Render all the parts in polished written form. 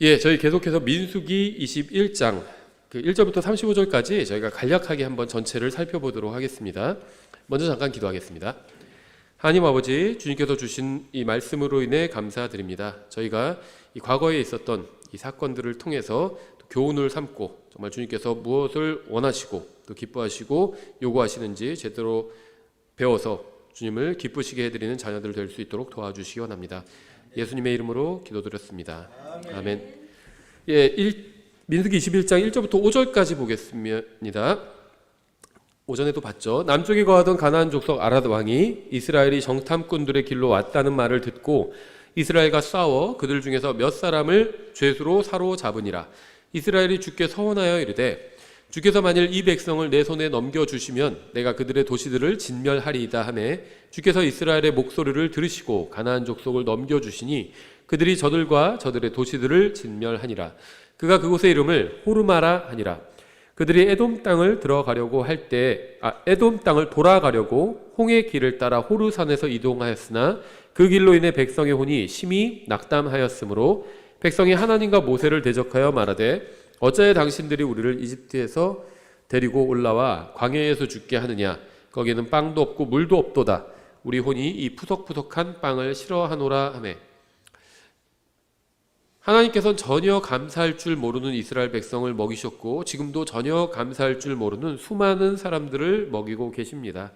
예, 저희 계속해서 민수기 21장 그 1절부터 35절까지 저희가 간략하게 한번 전체를 살펴보도록 하겠습니다. 먼저 잠깐 기도하겠습니다. 하나님 아버지, 주님께서 주신 이 말씀으로 인해 감사드립니다. 저희가 이 과거에 있었던 이 사건들을 통해서 교훈을 삼고 정말 주님께서 무엇을 원하시고 또 기뻐하시고 요구하시는지 제대로 배워서 주님을 기쁘시게 해드리는 자녀들 될 수 있도록 도와주시기 원합니다. 예수님의 이름으로 기도드렸습니다. 아멘. 예, 민수기 21장 1절부터 5절까지 보겠습니다. 오전에도 봤죠. 남쪽에 거하던 가나안 족속 아랏 왕이 이스라엘이 정탐꾼들의 길로 왔다는 말을 듣고 이스라엘과 싸워 그들 중에서 몇 사람을 죄수로 사로잡으니라. 이스라엘이 주께 서원하여 이르되 주께서 만일 이 백성을 내 손에 넘겨주시면 내가 그들의 도시들을 진멸하리이다 하매 주께서 이스라엘의 목소리를 들으시고 가나안 족속을 넘겨주시니 그들이 저들과 저들의 도시들을 진멸하니라. 그가 그곳의 이름을 호르마라 하니라. 그들이 에돔 땅을 들어가려고 할 때 에돔 땅을 돌아가려고 홍해 길을 따라 호르산에서 이동하였으나 그 길로 인해 백성의 혼이 심히 낙담하였으므로 백성이 하나님과 모세를 대적하여 말하되 어찌하여 당신들이 우리를 이집트에서 데리고 올라와 광야에서 죽게 하느냐. 거기에는 빵도 없고 물도 없도다. 우리 혼이 이 푸석푸석한 빵을 싫어하노라 하매. 하나님께서는 전혀 감사할 줄 모르는 이스라엘 백성을 먹이셨고 지금도 전혀 감사할 줄 모르는 수많은 사람들을 먹이고 계십니다.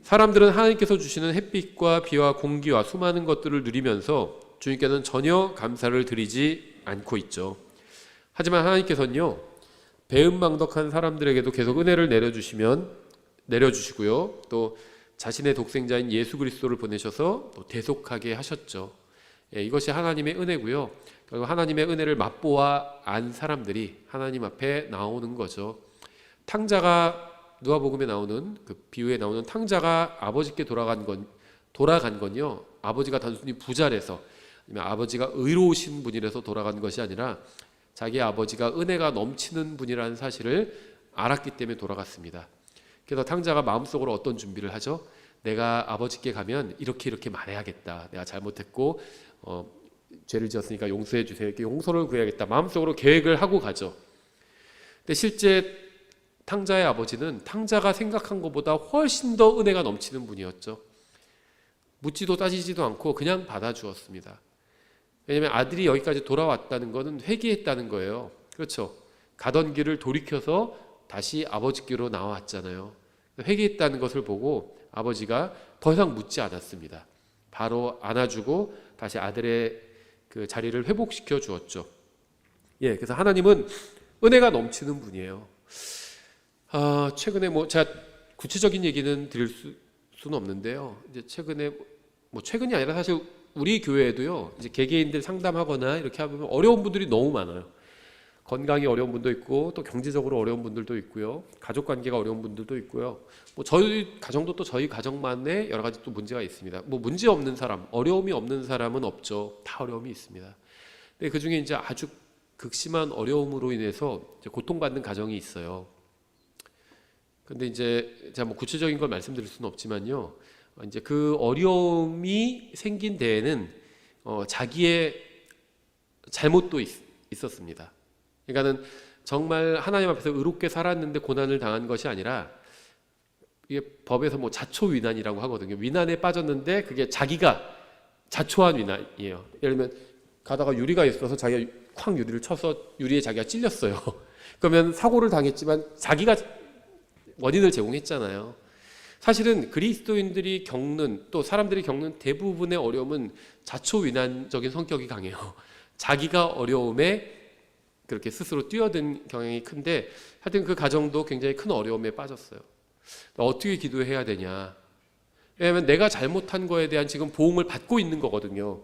사람들은 하나님께서 주시는 햇빛과 비와 공기와 수많은 것들을 누리면서 주님께는 전혀 감사를 드리지 않고 있죠. 하지만 하나님께서는요, 배은망덕한 사람들에게도 계속 은혜를 내려주시고요, 또 자신의 독생자인 예수 그리스도를 보내셔서 또 대속하게 하셨죠. 예, 이것이 하나님의 은혜고요. 그리고 하나님의 은혜를 맛보아 안 사람들이 하나님 앞에 나오는 거죠. 탕자가 누가복음에 나오는 그 비유에 나오는 탕자가 아버지께 돌아간 건요, 아버지가 단순히 부자라서 아니면 아버지가 의로우신 분이라서 돌아간 것이 아니라 자기 아버지가 은혜가 넘치는 분이라는 사실을 알았기 때문에 돌아갔습니다. 그래서 탕자가 마음속으로 어떤 준비를 하죠? 내가 아버지께 가면 이렇게 말해야겠다. 내가 잘못했고 죄를 지었으니까 용서해 주세요. 이렇게 용서를 구해야겠다. 마음속으로 계획을 하고 가죠. 근데 실제 탕자의 아버지는 탕자가 생각한 것보다 훨씬 더 은혜가 넘치는 분이었죠. 묻지도 따지지도 않고 그냥 받아주었습니다. 왜냐하면 아들이 여기까지 돌아왔다는 것은 회개했다는 거예요. 그렇죠. 가던 길을 돌이켜서 다시 아버지께로 나왔잖아요. 회개했다는 것을 보고 아버지가 더 이상 묻지 않았습니다. 바로 안아주고 다시 아들의 그 자리를 회복시켜 주었죠. 예, 그래서 하나님은 은혜가 넘치는 분이에요. 최근에 제가 구체적인 얘기는 드릴 수는 없는데요. 이제 최근이 아니라 사실 우리 교회에도요, 이제 개개인들 상담하거나 이렇게 하면 어려운 분들이 너무 많아요. 건강이 어려운 분도 있고, 또 경제적으로 어려운 분들도 있고요, 가족 관계가 어려운 분들도 있고요. 저희 가정도 또 저희 가정만의 여러 가지 또 문제가 있습니다. 문제 없는 사람, 어려움이 없는 사람은 없죠. 다 어려움이 있습니다. 근데 그 중에 이제 아주 극심한 어려움으로 인해서 이제 고통받는 가정이 있어요. 근데 이제 제가 구체적인 걸 말씀드릴 수는 없지만요. 이제 그 어려움이 생긴 데에는 자기의 잘못도 있었습니다. 그러니까는 정말 하나님 앞에서 의롭게 살았는데 고난을 당한 것이 아니라 이게 법에서 자초위난이라고 하거든요. 위난에 빠졌는데 그게 자기가 자초한 위난이에요. 예를 들면 가다가 유리가 있어서 자기가 쾅 유리를 쳐서 유리에 자기가 찔렸어요. 그러면 사고를 당했지만 자기가 원인을 제공했잖아요. 사실은 그리스도인들이 겪는, 또 사람들이 겪는 대부분의 어려움은 자초위난적인 성격이 강해요. 자기가 어려움에 그렇게 스스로 뛰어든 경향이 큰데 하여튼 그 가정도 굉장히 큰 어려움에 빠졌어요. 어떻게 기도해야 되냐? 왜냐하면 내가 잘못한 거에 대한 지금 보응을 받고 있는 거거든요.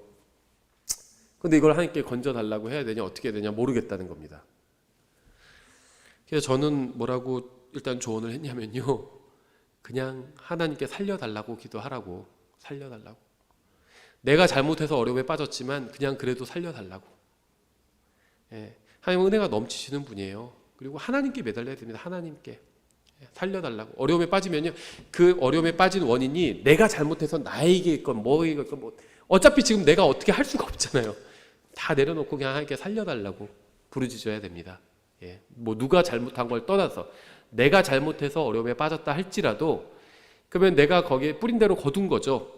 근데 이걸 하나님께 건져달라고 해야 되냐, 어떻게 해야 되냐 모르겠다는 겁니다. 그래서 저는 뭐라고 일단 조언을 했냐면요, 그냥 하나님께 살려달라고 기도하라고. 살려달라고. 내가 잘못해서 어려움에 빠졌지만 그냥 그래도 살려달라고. 예, 하나님은 은혜가 넘치시는 분이에요. 그리고 하나님께 매달려야 됩니다. 하나님께 살려달라고. 어려움에 빠지면요, 그 어려움에 빠진 원인이 내가 잘못해서 나에게 있건 뭐에게 있건 어차피 지금 내가 어떻게 할 수가 없잖아요. 다 내려놓고 그냥 하나님께 살려달라고 부르짖어야 됩니다. 예, 뭐 누가 잘못한 걸 떠나서 내가 잘못해서 어려움에 빠졌다 할지라도 그러면 내가 거기에 뿌린 대로 거둔 거죠.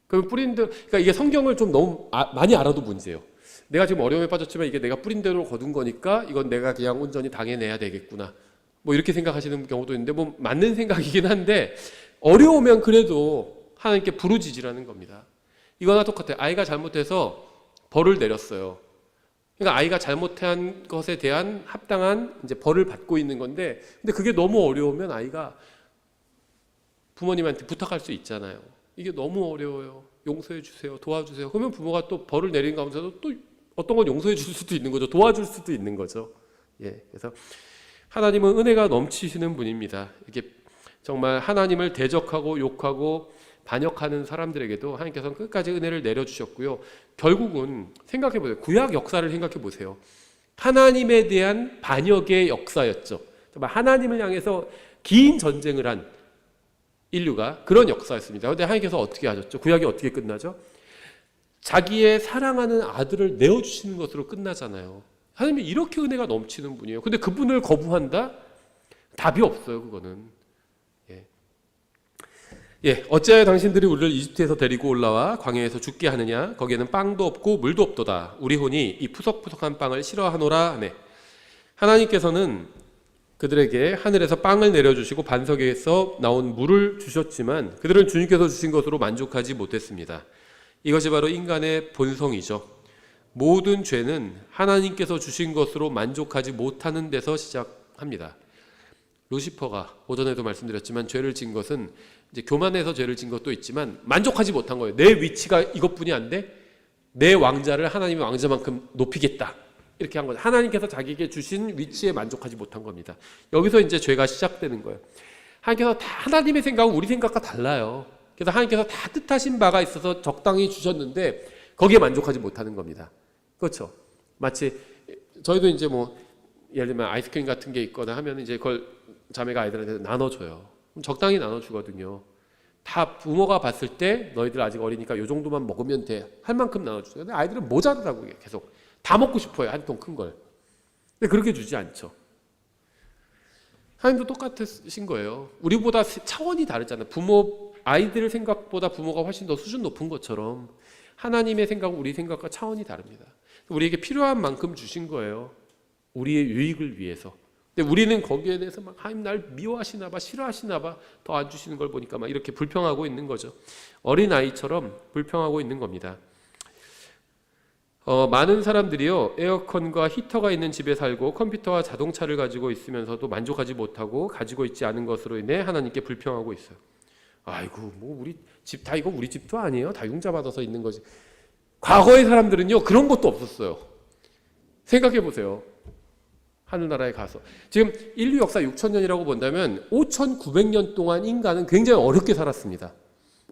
그럼 뿌린 대로, 그러니까 이게 성경을 좀 너무 많이 알아도 문제예요. 내가 지금 어려움에 빠졌지만 이게 내가 뿌린 대로 거둔 거니까 이건 내가 그냥 온전히 당해내야 되겠구나. 뭐 이렇게 생각하시는 경우도 있는데 뭐 맞는 생각이긴 한데 어려우면 그래도 하나님께 부르짖으라는 겁니다. 이거나 똑같아요. 아이가 잘못해서 벌을 내렸어요. 그러니까 아이가 잘못한 것에 대한 합당한 이제 벌을 받고 있는 건데, 근데 그게 너무 어려우면 아이가 부모님한테 부탁할 수 있잖아요. 이게 너무 어려워요. 용서해 주세요. 도와주세요. 그러면 부모가 또 벌을 내린 가운데서 또 어떤 건 용서해 줄 수도 있는 거죠. 도와줄 수도 있는 거죠. 예, 그래서 하나님은 은혜가 넘치시는 분입니다. 이게 정말 하나님을 대적하고 욕하고 반역하는 사람들에게도 하나님께서는 끝까지 은혜를 내려주셨고요. 결국은 생각해보세요. 구약 역사를 생각해보세요. 하나님에 대한 반역의 역사였죠. 정말 하나님을 향해서 긴 전쟁을 한 인류가 그런 역사였습니다. 그런데 하나님께서 어떻게 하셨죠? 구약이 어떻게 끝나죠? 자기의 사랑하는 아들을 내어주시는 것으로 끝나잖아요. 하나님이 이렇게 은혜가 넘치는 분이에요. 근데 그분을 거부한다? 답이 없어요, 그거는. 어찌하여 당신들이 우리를 이집트에서 데리고 올라와 광야에서 죽게 하느냐? 거기에는 빵도 없고 물도 없도다. 우리 혼이 이 푸석푸석한 빵을 싫어하노라 하네. 하나님께서는 그들에게 하늘에서 빵을 내려주시고 반석에서 나온 물을 주셨지만 그들은 주님께서 주신 것으로 만족하지 못했습니다. 이것이 바로 인간의 본성이죠. 모든 죄는 하나님께서 주신 것으로 만족하지 못하는 데서 시작합니다. 루시퍼가 오전에도 말씀드렸지만 죄를 진 것은 이제 교만해서 죄를 진 것도 있지만 만족하지 못한 거예요. 내 위치가 이것뿐이 안 돼? 내 왕자를 하나님의 왕자만큼 높이겠다. 이렇게 한 거죠. 하나님께서 자기에게 주신 위치에 만족하지 못한 겁니다. 여기서 이제 죄가 시작되는 거예요. 하나님께서 다 하나님의 생각은 우리 생각과 달라요. 그래서 하나님께서 다 뜻하신 바가 있어서 적당히 주셨는데 거기에 만족하지 못하는 겁니다. 그렇죠? 마치 저희도 이제 뭐 예를 들면 아이스크림 같은 게 있거나 하면 이제 그걸 자매가 아이들한테 나눠줘요. 적당히 나눠주거든요. 다 부모가 봤을 때 너희들 아직 어리니까 이 정도만 먹으면 돼. 할 만큼 나눠주세요. 근데 아이들은 모자르다고 계속 다 먹고 싶어요. 한 통 큰 걸. 근데 그렇게 주지 않죠. 하나님도 똑같으신 거예요. 우리보다 차원이 다르잖아요. 아이들 생각보다 부모가 훨씬 더 수준 높은 것처럼 하나님의 생각은 우리 생각과 차원이 다릅니다. 우리에게 필요한 만큼 주신 거예요. 우리의 유익을 위해서. 근데 우리는 거기에 대해서 막 하나님 날 미워하시나 봐, 싫어하시나 봐, 더 안 주시는 걸 보니까 막 이렇게 불평하고 있는 거죠. 어린 아이처럼 불평하고 있는 겁니다. 많은 사람들이요, 에어컨과 히터가 있는 집에 살고 컴퓨터와 자동차를 가지고 있으면서도 만족하지 못하고 가지고 있지 않은 것으로 인해 하나님께 불평하고 있어요. 아이고, 뭐 우리 집 다 이거 우리 집도 아니에요. 다 융자 받아서 있는 거지. 과거의 사람들은요, 그런 것도 없었어요. 생각해 보세요. 하늘나라에 가서 지금 인류 역사 6,000년이라고 본다면 5,900년 동안 인간은 굉장히 어렵게 살았습니다.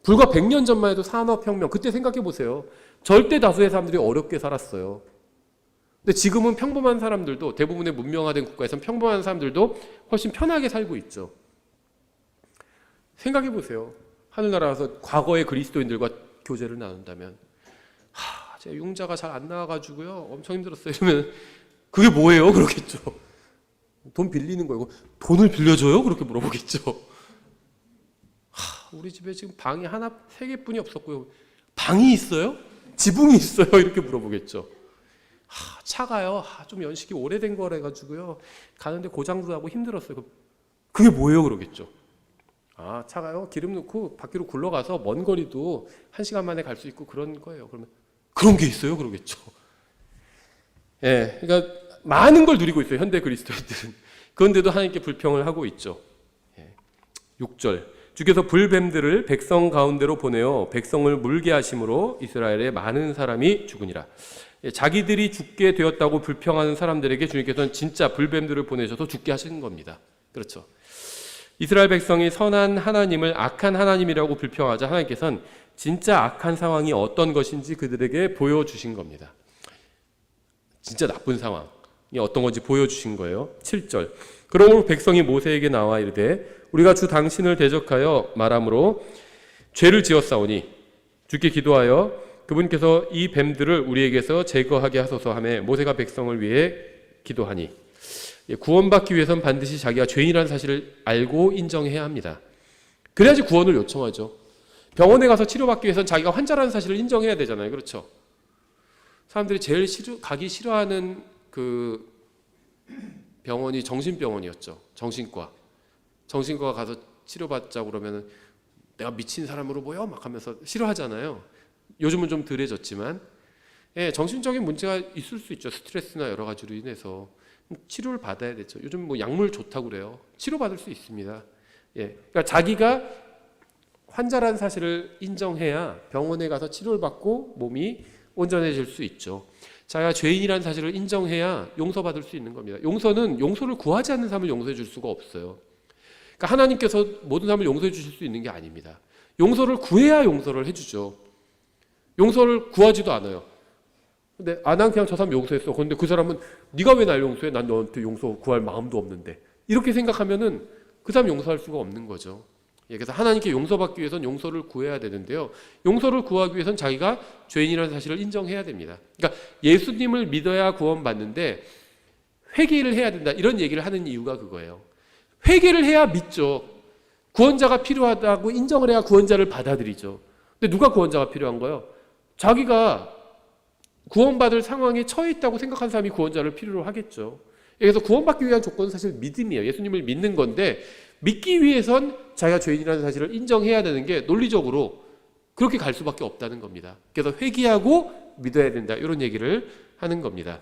불과 100년 전만 해도 산업혁명, 그때 생각해 보세요. 절대 다수의 사람들이 어렵게 살았어요. 근데 지금은 평범한 사람들도, 대부분의 문명화된 국가에서는 평범한 사람들도 훨씬 편하게 살고 있죠. 생각해 보세요. 하늘나라 가서 과거의 그리스도인들과 교제를 나눈다면 제가 융자가 잘 안 나와가지고요 엄청 힘들었어요. 이러면 그게 뭐예요? 그러겠죠. 돈 빌리는 거고 돈을 빌려줘요? 그렇게 물어보겠죠. 우리 집에 지금 방이 3개뿐이 없었고요. 방이 있어요? 지붕이 있어요? 이렇게 물어보겠죠. 차가요? 좀 연식이 오래된 거라 가지고요. 가는데 고장도 나고 힘들었어요. 그게 뭐예요? 그러겠죠. 차가요? 기름 넣고 밖으로 굴러가서 먼 거리도 1시간 만에 갈 수 있고 그런 거예요. 그러면 그런 게 있어요? 그러겠죠. 그러니까 많은 걸 누리고 있어요. 현대 그리스도인들은. 그런데도 하나님께 불평을 하고 있죠. 6절. 주께서 불뱀들을 백성 가운데로 보내어 백성을 물게 하심으로 이스라엘의 많은 사람이 죽으니라. 자기들이 죽게 되었다고 불평하는 사람들에게 주님께서는 진짜 불뱀들을 보내셔서 죽게 하시는 겁니다. 그렇죠. 이스라엘 백성이 선한 하나님을 악한 하나님이라고 불평하자 하나님께서는 진짜 악한 상황이 어떤 것인지 그들에게 보여주신 겁니다. 진짜 나쁜 상황이 어떤 건지 보여주신 거예요. 7절. 그러므로 백성이 모세에게 나와 이르되 우리가 주 당신을 대적하여 말함으로 죄를 지었사오니 주께 기도하여 그분께서 이 뱀들을 우리에게서 제거하게 하소서 하며 모세가 백성을 위해 기도하니, 구원받기 위해서는 반드시 자기가 죄인이라는 사실을 알고 인정해야 합니다. 그래야지 구원을 요청하죠. 병원에 가서 치료받기 위해서는 자기가 환자라는 사실을 인정해야 되잖아요. 그렇죠? 사람들이 제일 가기 싫어하는 그 병원이 정신병원이었죠. 정신과 가서 치료받자고 그러면 내가 미친 사람으로 보여? 막 하면서 싫어하잖아요. 요즘은 좀 덜해졌지만, 정신적인 문제가 있을 수 있죠. 스트레스나 여러 가지로 인해서 치료를 받아야 되죠. 요즘 뭐 약물 좋다고 그래요. 치료받을 수 있습니다. 그러니까 자기가 환자라는 사실을 인정해야 병원에 가서 치료를 받고 몸이 온전해질 수 있죠. 자기가 죄인이라는 사실을 인정해야 용서받을 수 있는 겁니다. 용서를 구하지 않는 사람을 용서해 줄 수가 없어요. 그러니까 하나님께서 모든 사람을 용서해 주실 수 있는 게 아닙니다. 용서를 구해야 용서를 해주죠. 용서를 구하지도 않아요. 근데 난 그냥 저 사람 용서했어. 그런데 그 사람은 네가 왜 날 용서해? 난 너한테 용서 구할 마음도 없는데. 이렇게 생각하면은 그 사람 용서할 수가 없는 거죠. 그래서 하나님께 용서받기 위해서는 용서를 구해야 되는데요. 용서를 구하기 위해서는 자기가 죄인이라는 사실을 인정해야 됩니다. 그러니까 예수님을 믿어야 구원받는데 회개를 해야 된다. 이런 얘기를 하는 이유가 그거예요. 회개를 해야 믿죠. 구원자가 필요하다고 인정을 해야 구원자를 받아들이죠. 근데 누가 구원자가 필요한 거예요? 자기가 구원받을 상황에 처해 있다고 생각하는 사람이 구원자를 필요로 하겠죠. 그래서 구원받기 위한 조건은 사실 믿음이에요. 예수님을 믿는 건데 믿기 위해선 자기가 죄인이라는 사실을 인정해야 되는 게 논리적으로 그렇게 갈 수밖에 없다는 겁니다. 그래서 회개하고 믿어야 된다. 이런 얘기를 하는 겁니다.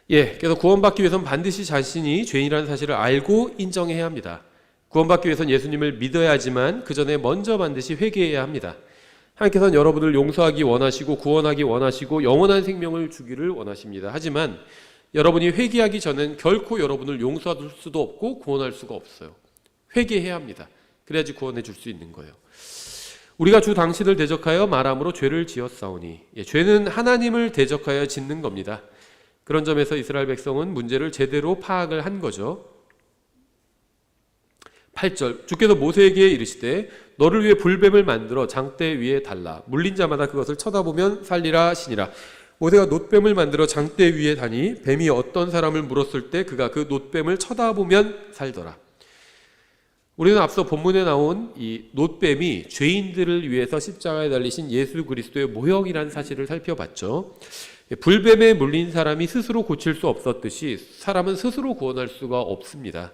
그래서 구원받기 위해서는 반드시 자신이 죄인이라는 사실을 알고 인정해야 합니다. 구원받기 위해서는 예수님을 믿어야 하지만 그 전에 먼저 반드시 회개해야 합니다. 하나님께서는 여러분을 용서하기 원하시고 구원하기 원하시고 영원한 생명을 주기를 원하십니다. 하지만 여러분이 회개하기 전엔 결코 여러분을 용서할 수도 없고 구원할 수가 없어요. 회개해야 합니다. 그래야지 구원해 줄 수 있는 거예요. 우리가 주 당신을 대적하여 말함으로 죄를 지었사오니, 죄는 하나님을 대적하여 짓는 겁니다. 그런 점에서 이스라엘 백성은 문제를 제대로 파악을 한 거죠. 8절, 주께서 모세에게 이르시되 너를 위해 불뱀을 만들어 장대 위에 달라 물린 자마다 그것을 쳐다보면 살리라 하시니라. 모세가 놋뱀을 만들어 장대 위에 다니 뱀이 어떤 사람을 물었을 때 그가 그 놋뱀을 쳐다보면 살더라. 우리는 앞서 본문에 나온 이 놋뱀이 죄인들을 위해서 십자가에 달리신 예수 그리스도의 모형이라는 사실을 살펴봤죠. 불뱀에 물린 사람이 스스로 고칠 수 없었듯이 사람은 스스로 구원할 수가 없습니다.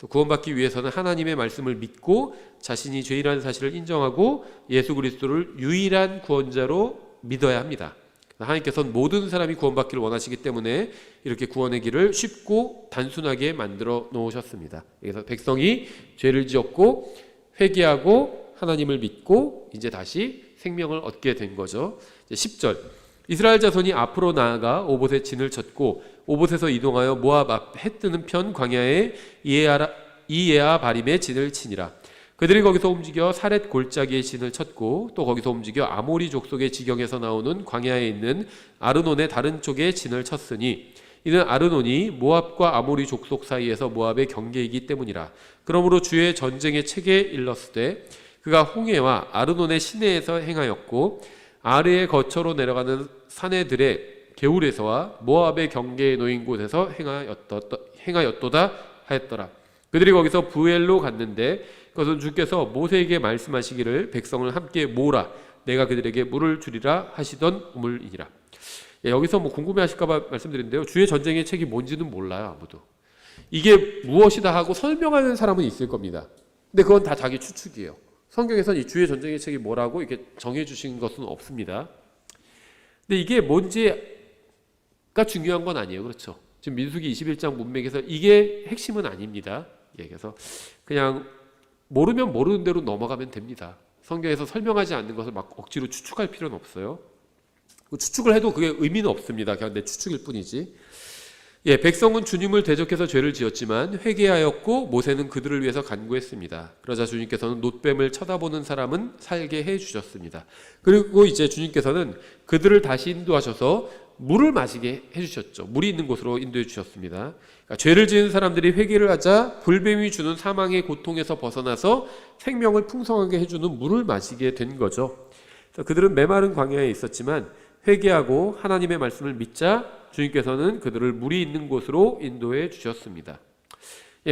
구원받기 위해서는 하나님의 말씀을 믿고 자신이 죄인이라는 사실을 인정하고 예수 그리스도를 유일한 구원자로 믿어야 합니다. 하나님께서는 모든 사람이 구원받기를 원하시기 때문에 이렇게 구원의 길을 쉽고 단순하게 만들어 놓으셨습니다. 그래서 백성이 죄를 지었고 회개하고 하나님을 믿고 이제 다시 생명을 얻게 된 거죠. 10절, 이스라엘 자손이 앞으로 나아가 오봇에 진을 쳤고 오봇에서 이동하여 모압 앞 해 뜨는 편 광야에 이에아 바림에 진을 치니라. 그들이 거기서 움직여 사렛 골짜기에 진을 쳤고 또 거기서 움직여 아모리 족속의 지경에서 나오는 광야에 있는 아르논의 다른 쪽에 진을 쳤으니 이는 아르논이 모압과 아모리 족속 사이에서 모압의 경계이기 때문이라. 그러므로 주의 전쟁의 책에 일렀으되 그가 홍해와 아르논의 시내에서 행하였고 아르의 거처로 내려가는 사내들의 게울에서와 모압의 경계에 놓인 곳에서 행하였도다 하였더라. 그들이 거기서 부엘로 갔는데 그것은 주께서 모세에게 말씀하시기를 백성을 함께 모으라 내가 그들에게 물을 주리라 하시던 우물이니라. 여기서 뭐 궁금해하실까봐 말씀드리는데요. 주의 전쟁의 책이 뭔지는 몰라요. 아무도. 이게 무엇이다 하고 설명하는 사람은 있을 겁니다. 근데 그건 다 자기 추측이에요. 성경에서는 이 주의 전쟁의 책이 뭐라고 이렇게 정해 주신 것은 없습니다. 근데 이게 뭔지가 중요한 건 아니에요. 그렇죠? 지금 민수기 21장 문맥에서 이게 핵심은 아닙니다. 그래서 그냥 모르면 모르는 대로 넘어가면 됩니다. 성경에서 설명하지 않는 것을 막 억지로 추측할 필요는 없어요. 추측을 해도 그게 의미는 없습니다. 그냥 내 추측일 뿐이지. 백성은 주님을 대적해서 죄를 지었지만 회개하였고 모세는 그들을 위해서 간구했습니다. 그러자 주님께서는 놋뱀을 쳐다보는 사람은 살게 해주셨습니다. 그리고 이제 주님께서는 그들을 다시 인도하셔서 물을 마시게 해주셨죠. 물이 있는 곳으로 인도해 주셨습니다. 그러니까 죄를 지은 사람들이 회개를 하자 불뱀이 주는 사망의 고통에서 벗어나서 생명을 풍성하게 해주는 물을 마시게 된 거죠. 그들은 메마른 광야에 있었지만 회개하고 하나님의 말씀을 믿자 주님께서는 그들을 물이 있는 곳으로 인도해 주셨습니다.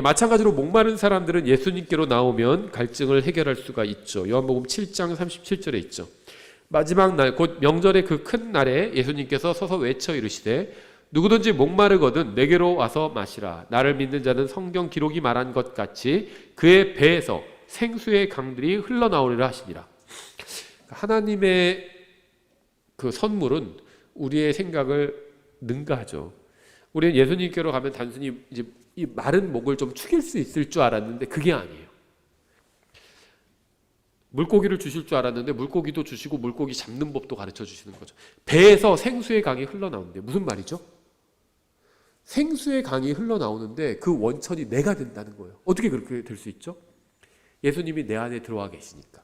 마찬가지로 목마른 사람들은 예수님께로 나오면 갈증을 해결할 수가 있죠. 요한복음 7장 37절에 있죠. 마지막 날 곧 명절의 그 큰 날에 예수님께서 서서 외쳐 이르시되 누구든지 목마르거든 내게로 와서 마시라. 나를 믿는 자는 성경 기록이 말한 것 같이 그의 배에서 생수의 강들이 흘러나오리라 하시니라. 하나님의 그 선물은 우리의 생각을 능가하죠. 우리는 예수님께로 가면 단순히 이제 이 마른 목을 좀 축일 수 있을 줄 알았는데 그게 아니에요. 물고기를 주실 줄 알았는데 물고기도 주시고 물고기 잡는 법도 가르쳐 주시는 거죠. 배에서 생수의 강이 흘러나오는데 무슨 말이죠? 생수의 강이 흘러나오는데 그 원천이 내가 된다는 거예요. 어떻게 그렇게 될 수 있죠? 예수님이 내 안에 들어와 계시니까.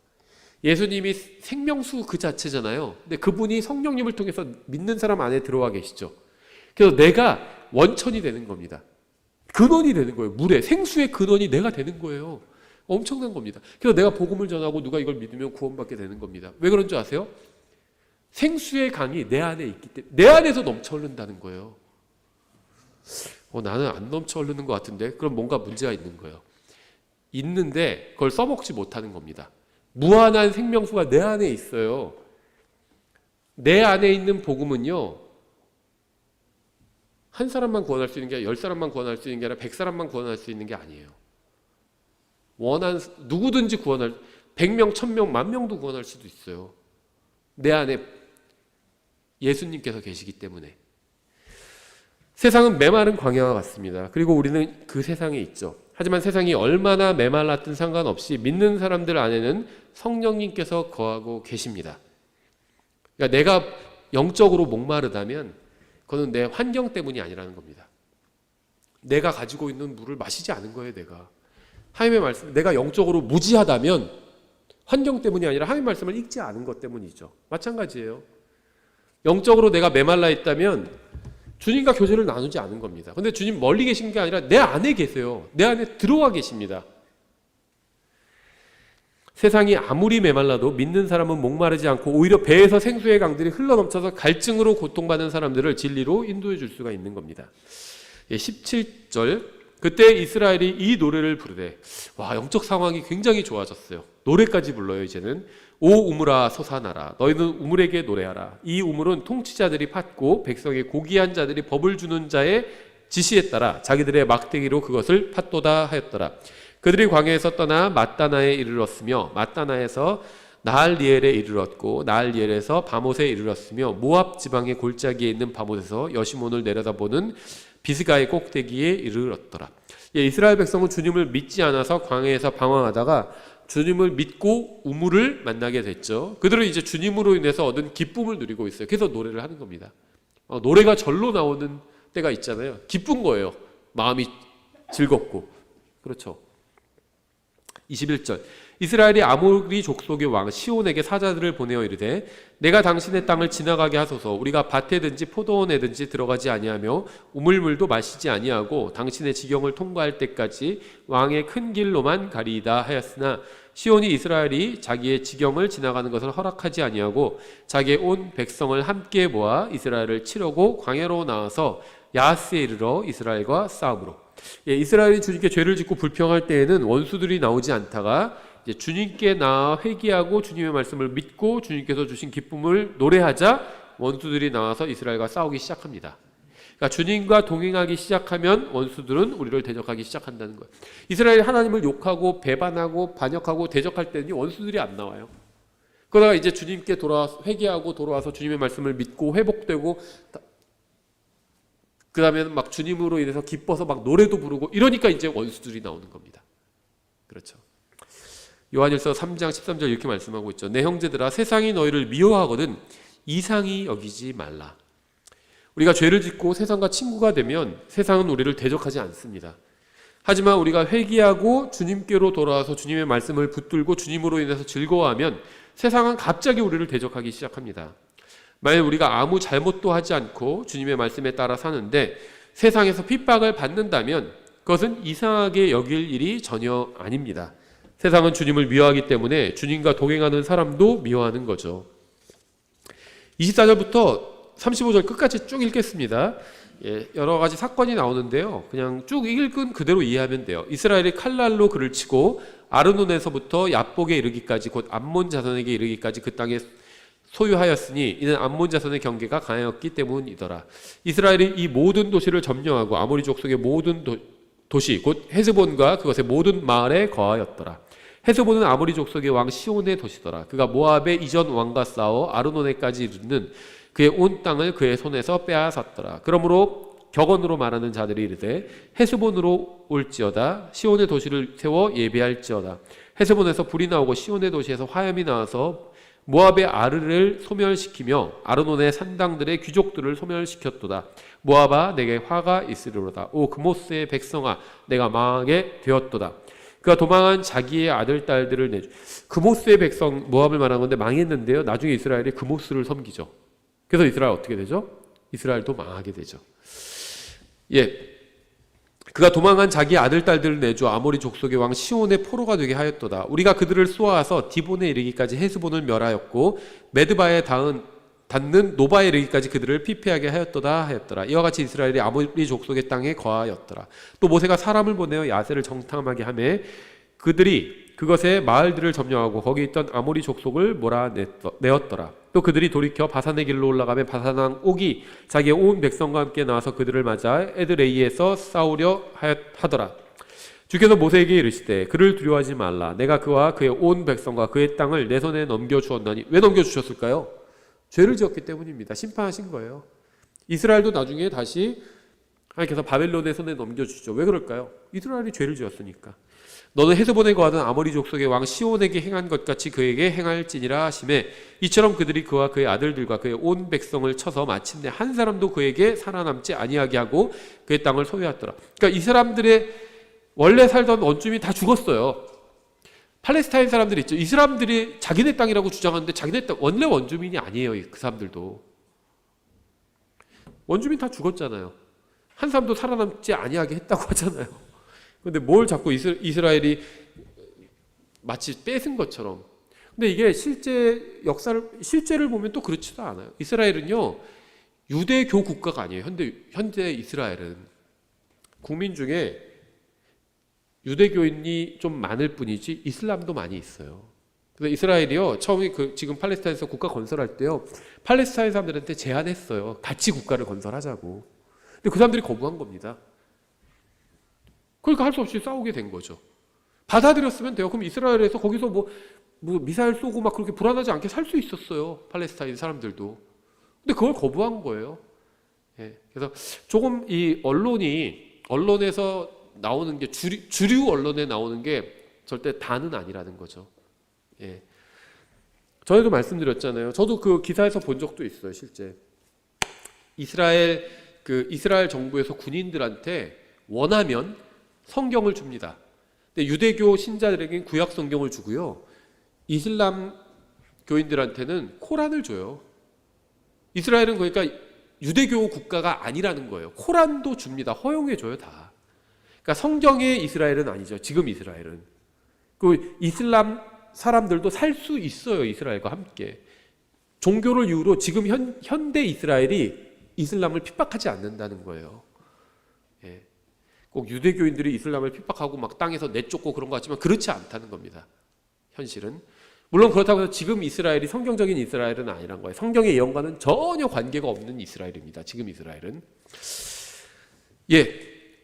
예수님이 생명수 그 자체잖아요. 근데 그분이 성령님을 통해서 믿는 사람 안에 들어와 계시죠. 그래서 내가 원천이 되는 겁니다. 근원이 되는 거예요. 물에 생수의 근원이 내가 되는 거예요. 엄청난 겁니다. 그래서 내가 복음을 전하고 누가 이걸 믿으면 구원받게 되는 겁니다. 왜 그런 줄 아세요? 생수의 강이 내 안에 있기 때문에 내 안에서 넘쳐 흐른다는 거예요. 나는 안 넘쳐 흐르는 것 같은데 그럼 뭔가 문제가 있는 거예요. 있는데 그걸 써먹지 못하는 겁니다. 무한한 생명수가 내 안에 있어요. 내 안에 있는 복음은요, 한 사람만 구원할 수 있는 게 아니라 10사람만 구원할 수 있는 게 아니라 100사람만 구원할 수 있는 게 아니에요. 누구든지 구원할, 100명, 1000명, 10,000명도 구원할 수도 있어요. 내 안에 예수님께서 계시기 때문에. 세상은 메마른 광야와 같습니다. 그리고 우리는 그 세상에 있죠. 하지만 세상이 얼마나 메말랐든 상관없이 믿는 사람들 안에는 성령님께서 거하고 계십니다. 그러니까 내가 영적으로 목마르다면 그거는 내 환경 때문이 아니라는 겁니다. 내가 가지고 있는 물을 마시지 않은 거예요. 하나님의 말씀, 내가 영적으로 무지하다면 환경 때문이 아니라 하나님의 말씀을 읽지 않은 것 때문이죠. 마찬가지예요. 영적으로 내가 메말라 있다면 주님과 교제를 나누지 않은 겁니다. 그런데 주님 멀리 계신 게 아니라 내 안에 계세요. 내 안에 들어와 계십니다. 세상이 아무리 메말라도 믿는 사람은 목마르지 않고 오히려 배에서 생수의 강들이 흘러넘쳐서 갈증으로 고통받는 사람들을 진리로 인도해 줄 수가 있는 겁니다. 17절 그때 이스라엘이 이 노래를 부르되 영적 상황이 굉장히 좋아졌어요. 노래까지 불러요. 이제는 오 우물아 솟아나라 너희는 우물에게 노래하라. 이 우물은 통치자들이 팠고 백성의 고귀한 자들이 법을 주는 자의 지시에 따라 자기들의 막대기로 그것을 팠도다 하였더라. 그들이 광야에서 떠나 마따나에 이르렀으며 마따나에서 나할리엘에 이르렀고 나할리엘에서 바못에 이르렀으며 모압 지방의 골짜기에 있는 바못에서 여시몬을 내려다보는 비스가의 꼭대기에 이르렀더라. 이스라엘 백성은 주님을 믿지 않아서 광야에서 방황하다가 주님을 믿고 우물을 만나게 됐죠. 그들은 이제 주님으로 인해서 얻은 기쁨을 누리고 있어요. 그래서 노래를 하는 겁니다. 노래가 절로 나오는 때가 있잖아요. 기쁜 거예요. 마음이 즐겁고. 그렇죠. 21절 이스라엘이 아모리 족속의 왕 시온에게 사자들을 보내어 이르되 내가 당신의 땅을 지나가게 하소서. 우리가 밭에든지 포도원에든지 들어가지 아니하며 우물물도 마시지 아니하고 당신의 지경을 통과할 때까지 왕의 큰 길로만 가리이다 하였으나 시온이 이스라엘이 자기의 지경을 지나가는 것을 허락하지 아니하고 자기의 온 백성을 함께 모아 이스라엘을 치려고 광야로 나와서 야하스에 이르러 이스라엘과 싸움으로. 이스라엘이 주님께 죄를 짓고 불평할 때에는 원수들이 나오지 않다가 이제 주님께 나아 회개하고 주님의 말씀을 믿고 주님께서 주신 기쁨을 노래하자 원수들이 나와서 이스라엘과 싸우기 시작합니다. 그러니까 주님과 동행하기 시작하면 원수들은 우리를 대적하기 시작한다는 거예요. 이스라엘이 하나님을 욕하고 배반하고 반역하고 대적할 때는 원수들이 안 나와요. 그러다가 이제 주님께 돌아와서 회개하고 돌아와서 주님의 말씀을 믿고 회복되고 그 다음에는 막 주님으로 인해서 기뻐서 막 노래도 부르고 이러니까 이제 원수들이 나오는 겁니다. 그렇죠. 요한일서 3장 13절 이렇게 말씀하고 있죠. 내 형제들아 세상이 너희를 미워하거든 이상히 여기지 말라. 우리가 죄를 짓고 세상과 친구가 되면 세상은 우리를 대적하지 않습니다. 하지만 우리가 회개하고 주님께로 돌아와서 주님의 말씀을 붙들고 주님으로 인해서 즐거워하면 세상은 갑자기 우리를 대적하기 시작합니다. 만약 우리가 아무 잘못도 하지 않고 주님의 말씀에 따라 사는데 세상에서 핍박을 받는다면 그것은 이상하게 여길 일이 전혀 아닙니다. 세상은 주님을 미워하기 때문에 주님과 동행하는 사람도 미워하는 거죠. 24절부터 35절 끝까지 쭉 읽겠습니다. 여러 가지 사건이 나오는데요. 그냥 쭉 읽은 그대로 이해하면 돼요. 이스라엘이 칼날로 그를 치고 아르논에서부터 얍복에 이르기까지 곧 암몬 자손에게 이르기까지 그 땅에 소유하였으니 이는 암몬 자손의 경계가 강하였기 때문이더라. 이스라엘이 이 모든 도시를 점령하고 아모리 족속의 모든 도시 곧 헤스본과 그것의 모든 마을에 거하였더라. 헤스본은 아모리 족속의 왕 시온의 도시더라. 그가 모압의 이전 왕과 싸워 아르논에까지 이르는 그의 온 땅을 그의 손에서 빼앗았더라. 그러므로 격언으로 말하는 자들이 이르되 헤스본으로 올지어다. 시온의 도시를 세워 예비할지어다. 헤스본에서 불이 나오고 시온의 도시에서 화염이 나와서 모압의 아르를 소멸시키며 아르논의 산당들의 귀족들을 소멸시켰도다. 모압아 내게 화가 있으리로다. 오 그모스의 백성아 내가 망하게 되었도다. 그가 도망한 자기의 아들 딸들을 내주. 그모스의 백성 모압을 말한 건데 망했는데요. 나중에 이스라엘이 그모스를 섬기죠. 그래서 이스라엘 어떻게 되죠? 이스라엘도 망하게 되죠. 그가 도망한 자기 아들 딸들을 내주 아모리 족속의 왕 시온의 포로가 되게 하였도다. 우리가 그들을 쏘아서 디본에 이르기까지 헤스본을 멸하였고 메드바에 닿는 노바에 이르기까지 그들을 피폐하게 하였더라. 이와 같이 이스라엘이 아모리 족속의 땅에 거하였더라. 또 모세가 사람을 보내어 야세를 정탐하게 하매 그들이 그것의 마을들을 점령하고 거기 있던 아모리 족속을 몰아내었더라. 또 그들이 돌이켜 바산의 길로 올라가며 바산왕 옥이 자기의 온 백성과 함께 나와서 그들을 맞아 에드레이에서 싸우려 하더라. 주께서 모세에게 이르시되 그를 두려워하지 말라. 내가 그와 그의 온 백성과 그의 땅을 내 손에 넘겨주었나니. 왜 넘겨주셨을까요? 죄를 지었기 때문입니다. 심판하신 거예요. 이스라엘도 나중에 다시 하나님께서 바벨론의 손에 넘겨주죠. 왜 그럴까요? 이스라엘이 죄를 지었으니까. 너는 헤스본에 거하던 아모리 족속의 왕 시온에게 행한 것 같이 그에게 행할지니라 하시매 이처럼 그들이 그와 그의 아들들과 그의 온 백성을 쳐서 마침내 한 사람도 그에게 살아남지 아니하게 하고 그의 땅을 소유하더라. 그러니까 이 사람들의 원래 살던 원주민이 다 죽었어요. 팔레스타인 사람들이 있죠. 이 사람들이 자기네 땅이라고 주장하는데 자기네 땅 원래 원주민이 아니에요. 그 사람들도 원주민 다 죽었잖아요. 한 사람도 살아남지 아니하게 했다고 하잖아요. 근데 뭘 자꾸 이스라엘이 마치 뺏은 것처럼. 근데 이게 실제를 보면 또 그렇지도 않아요. 이스라엘은요, 유대교 국가가 아니에요. 현재 이스라엘은 국민 중에 유대교인이 좀 많을 뿐이지 이슬람도 많이 있어요. 그래서 이스라엘이요, 처음에 지금 팔레스타인에서 국가 건설할 때요, 팔레스타인 사람들한테 제안했어요. 같이 국가를 건설하자고. 근데 그 사람들이 거부한 겁니다. 그러니까 할 수 없이 싸우게 된 거죠. 받아들였으면 돼요. 그럼 이스라엘에서 거기서 뭐 미사일 쏘고 막 그렇게 불안하지 않게 살 수 있었어요. 팔레스타인 사람들도. 근데 그걸 거부한 거예요. 그래서 조금 이 언론에서 나오는 게 주류 언론에 나오는 게 절대 다는 아니라는 거죠. 전에도 말씀드렸잖아요. 저도 그 기사에서 본 적도 있어요. 실제 이스라엘 정부에서 군인들한테 원하면 성경을 줍니다. 근데 유대교 신자들에게는 구약 성경을 주고요. 이슬람 교인들한테는 코란을 줘요. 이스라엘은 그러니까 유대교 국가가 아니라는 거예요. 코란도 줍니다. 허용해 줘요, 다. 그러니까 성경의 이스라엘은 아니죠. 지금 이스라엘은. 그 이슬람 사람들도 살 수 있어요. 이스라엘과 함께. 종교를 이유로 지금 현대 이스라엘이 이슬람을 핍박하지 않는다는 거예요. 꼭 유대교인들이 이슬람을 핍박하고 막 땅에서 내쫓고 그런 것 같지만 그렇지 않다는 겁니다. 현실은. 물론 그렇다고 해서 지금 이스라엘이 성경적인 이스라엘은 아니란 거예요. 성경의 예언과는 전혀 관계가 없는 이스라엘입니다. 지금 이스라엘은.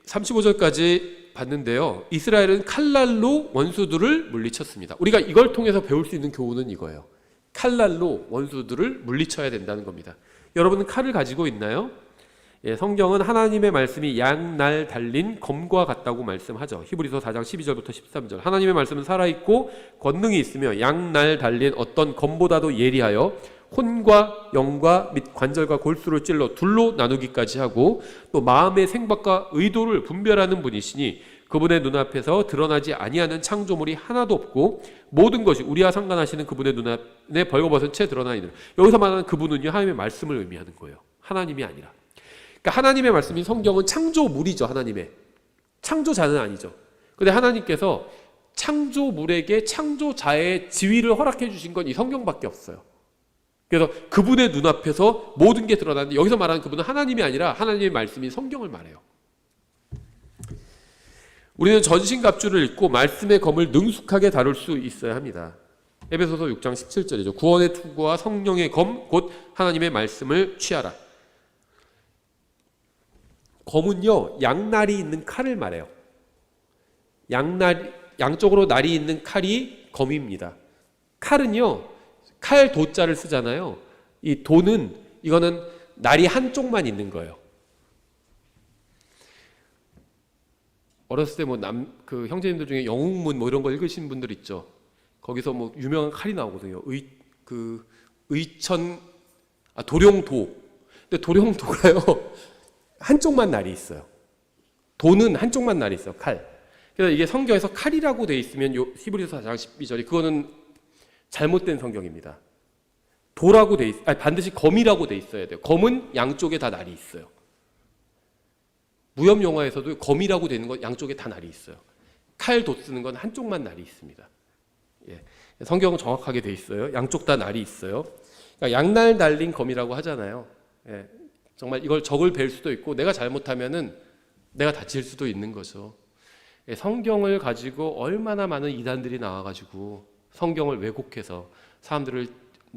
35절까지 봤는데요. 이스라엘은 칼날로 원수들을 물리쳤습니다. 우리가 이걸 통해서 배울 수 있는 교훈은 이거예요. 칼날로 원수들을 물리쳐야 된다는 겁니다. 여러분은 칼을 가지고 있나요? 성경은 하나님의 말씀이 양날 달린 검과 같다고 말씀하죠. 히브리서 4장 12절부터 13절. 하나님의 말씀은 살아있고 권능이 있으며 양날 달린 어떤 검보다도 예리하여 혼과 영과 및 관절과 골수를 찔러 둘로 나누기까지 하고 또 마음의 생각과 의도를 분별하는 분이시니 그분의 눈앞에서 드러나지 아니하는 창조물이 하나도 없고 모든 것이 우리와 상관하시는 그분의 눈앞에 벌거벗은 채 드러나이는. 여기서 말하는 그분은요, 하나님의 말씀을 의미하는 거예요. 하나님이 아니라. 그러니까 하나님의 말씀이 성경은 창조물이죠. 하나님의 창조자는 아니죠. 그런데 하나님께서 창조물에게 창조자의 지위를 허락해 주신 건 이 성경밖에 없어요. 그래서 그분의 눈앞에서 모든 게 드러나는데 여기서 말하는 그분은 하나님이 아니라 하나님의 말씀인 성경을 말해요. 우리는 전신갑주를 입고 말씀의 검을 능숙하게 다룰 수 있어야 합니다. 에베소서 6장 17절이죠. 구원의 투구와 성령의 검 곧 하나님의 말씀을 취하라. 검은요, 양날이 있는 칼을 말해요. 양쪽으로 날이 있는 칼이 검입니다. 칼은요, 칼 도자를 쓰잖아요. 이 도는, 이거는 날이 한쪽만 있는 거예요. 어렸을 때 그 형제님들 중에 영웅문 이런 거 읽으신 분들 있죠. 거기서 유명한 칼이 나오거든요. 도룡도. 근데 도룡도가요, 한쪽만 날이 있어요. 도는 한쪽만 날이 있어요, 칼. 그래서 이게 성경에서 칼이라고 돼 있으면 히브리서 4장 12절이 그거는 잘못된 성경입니다. 도라고 반드시 검이라고 돼 있어야 돼요. 검은 양쪽에 다 날이 있어요. 무협 영화에서도 검이라고 되는 건 양쪽에 다 날이 있어요. 칼 도 쓰는 건 한쪽만 날이 있습니다. 예. 성경은 정확하게 돼 있어요. 양쪽 다 날이 있어요. 그러니까 양날 달린 검이라고 하잖아요. 예. 정말 이걸 적을 뵐 수도 있고 내가 잘못하면은 내가 다칠 수도 있는 거죠. 예. 성경을 가지고 얼마나 많은 이단들이 나와가지고 성경을 왜곡해서 사람들을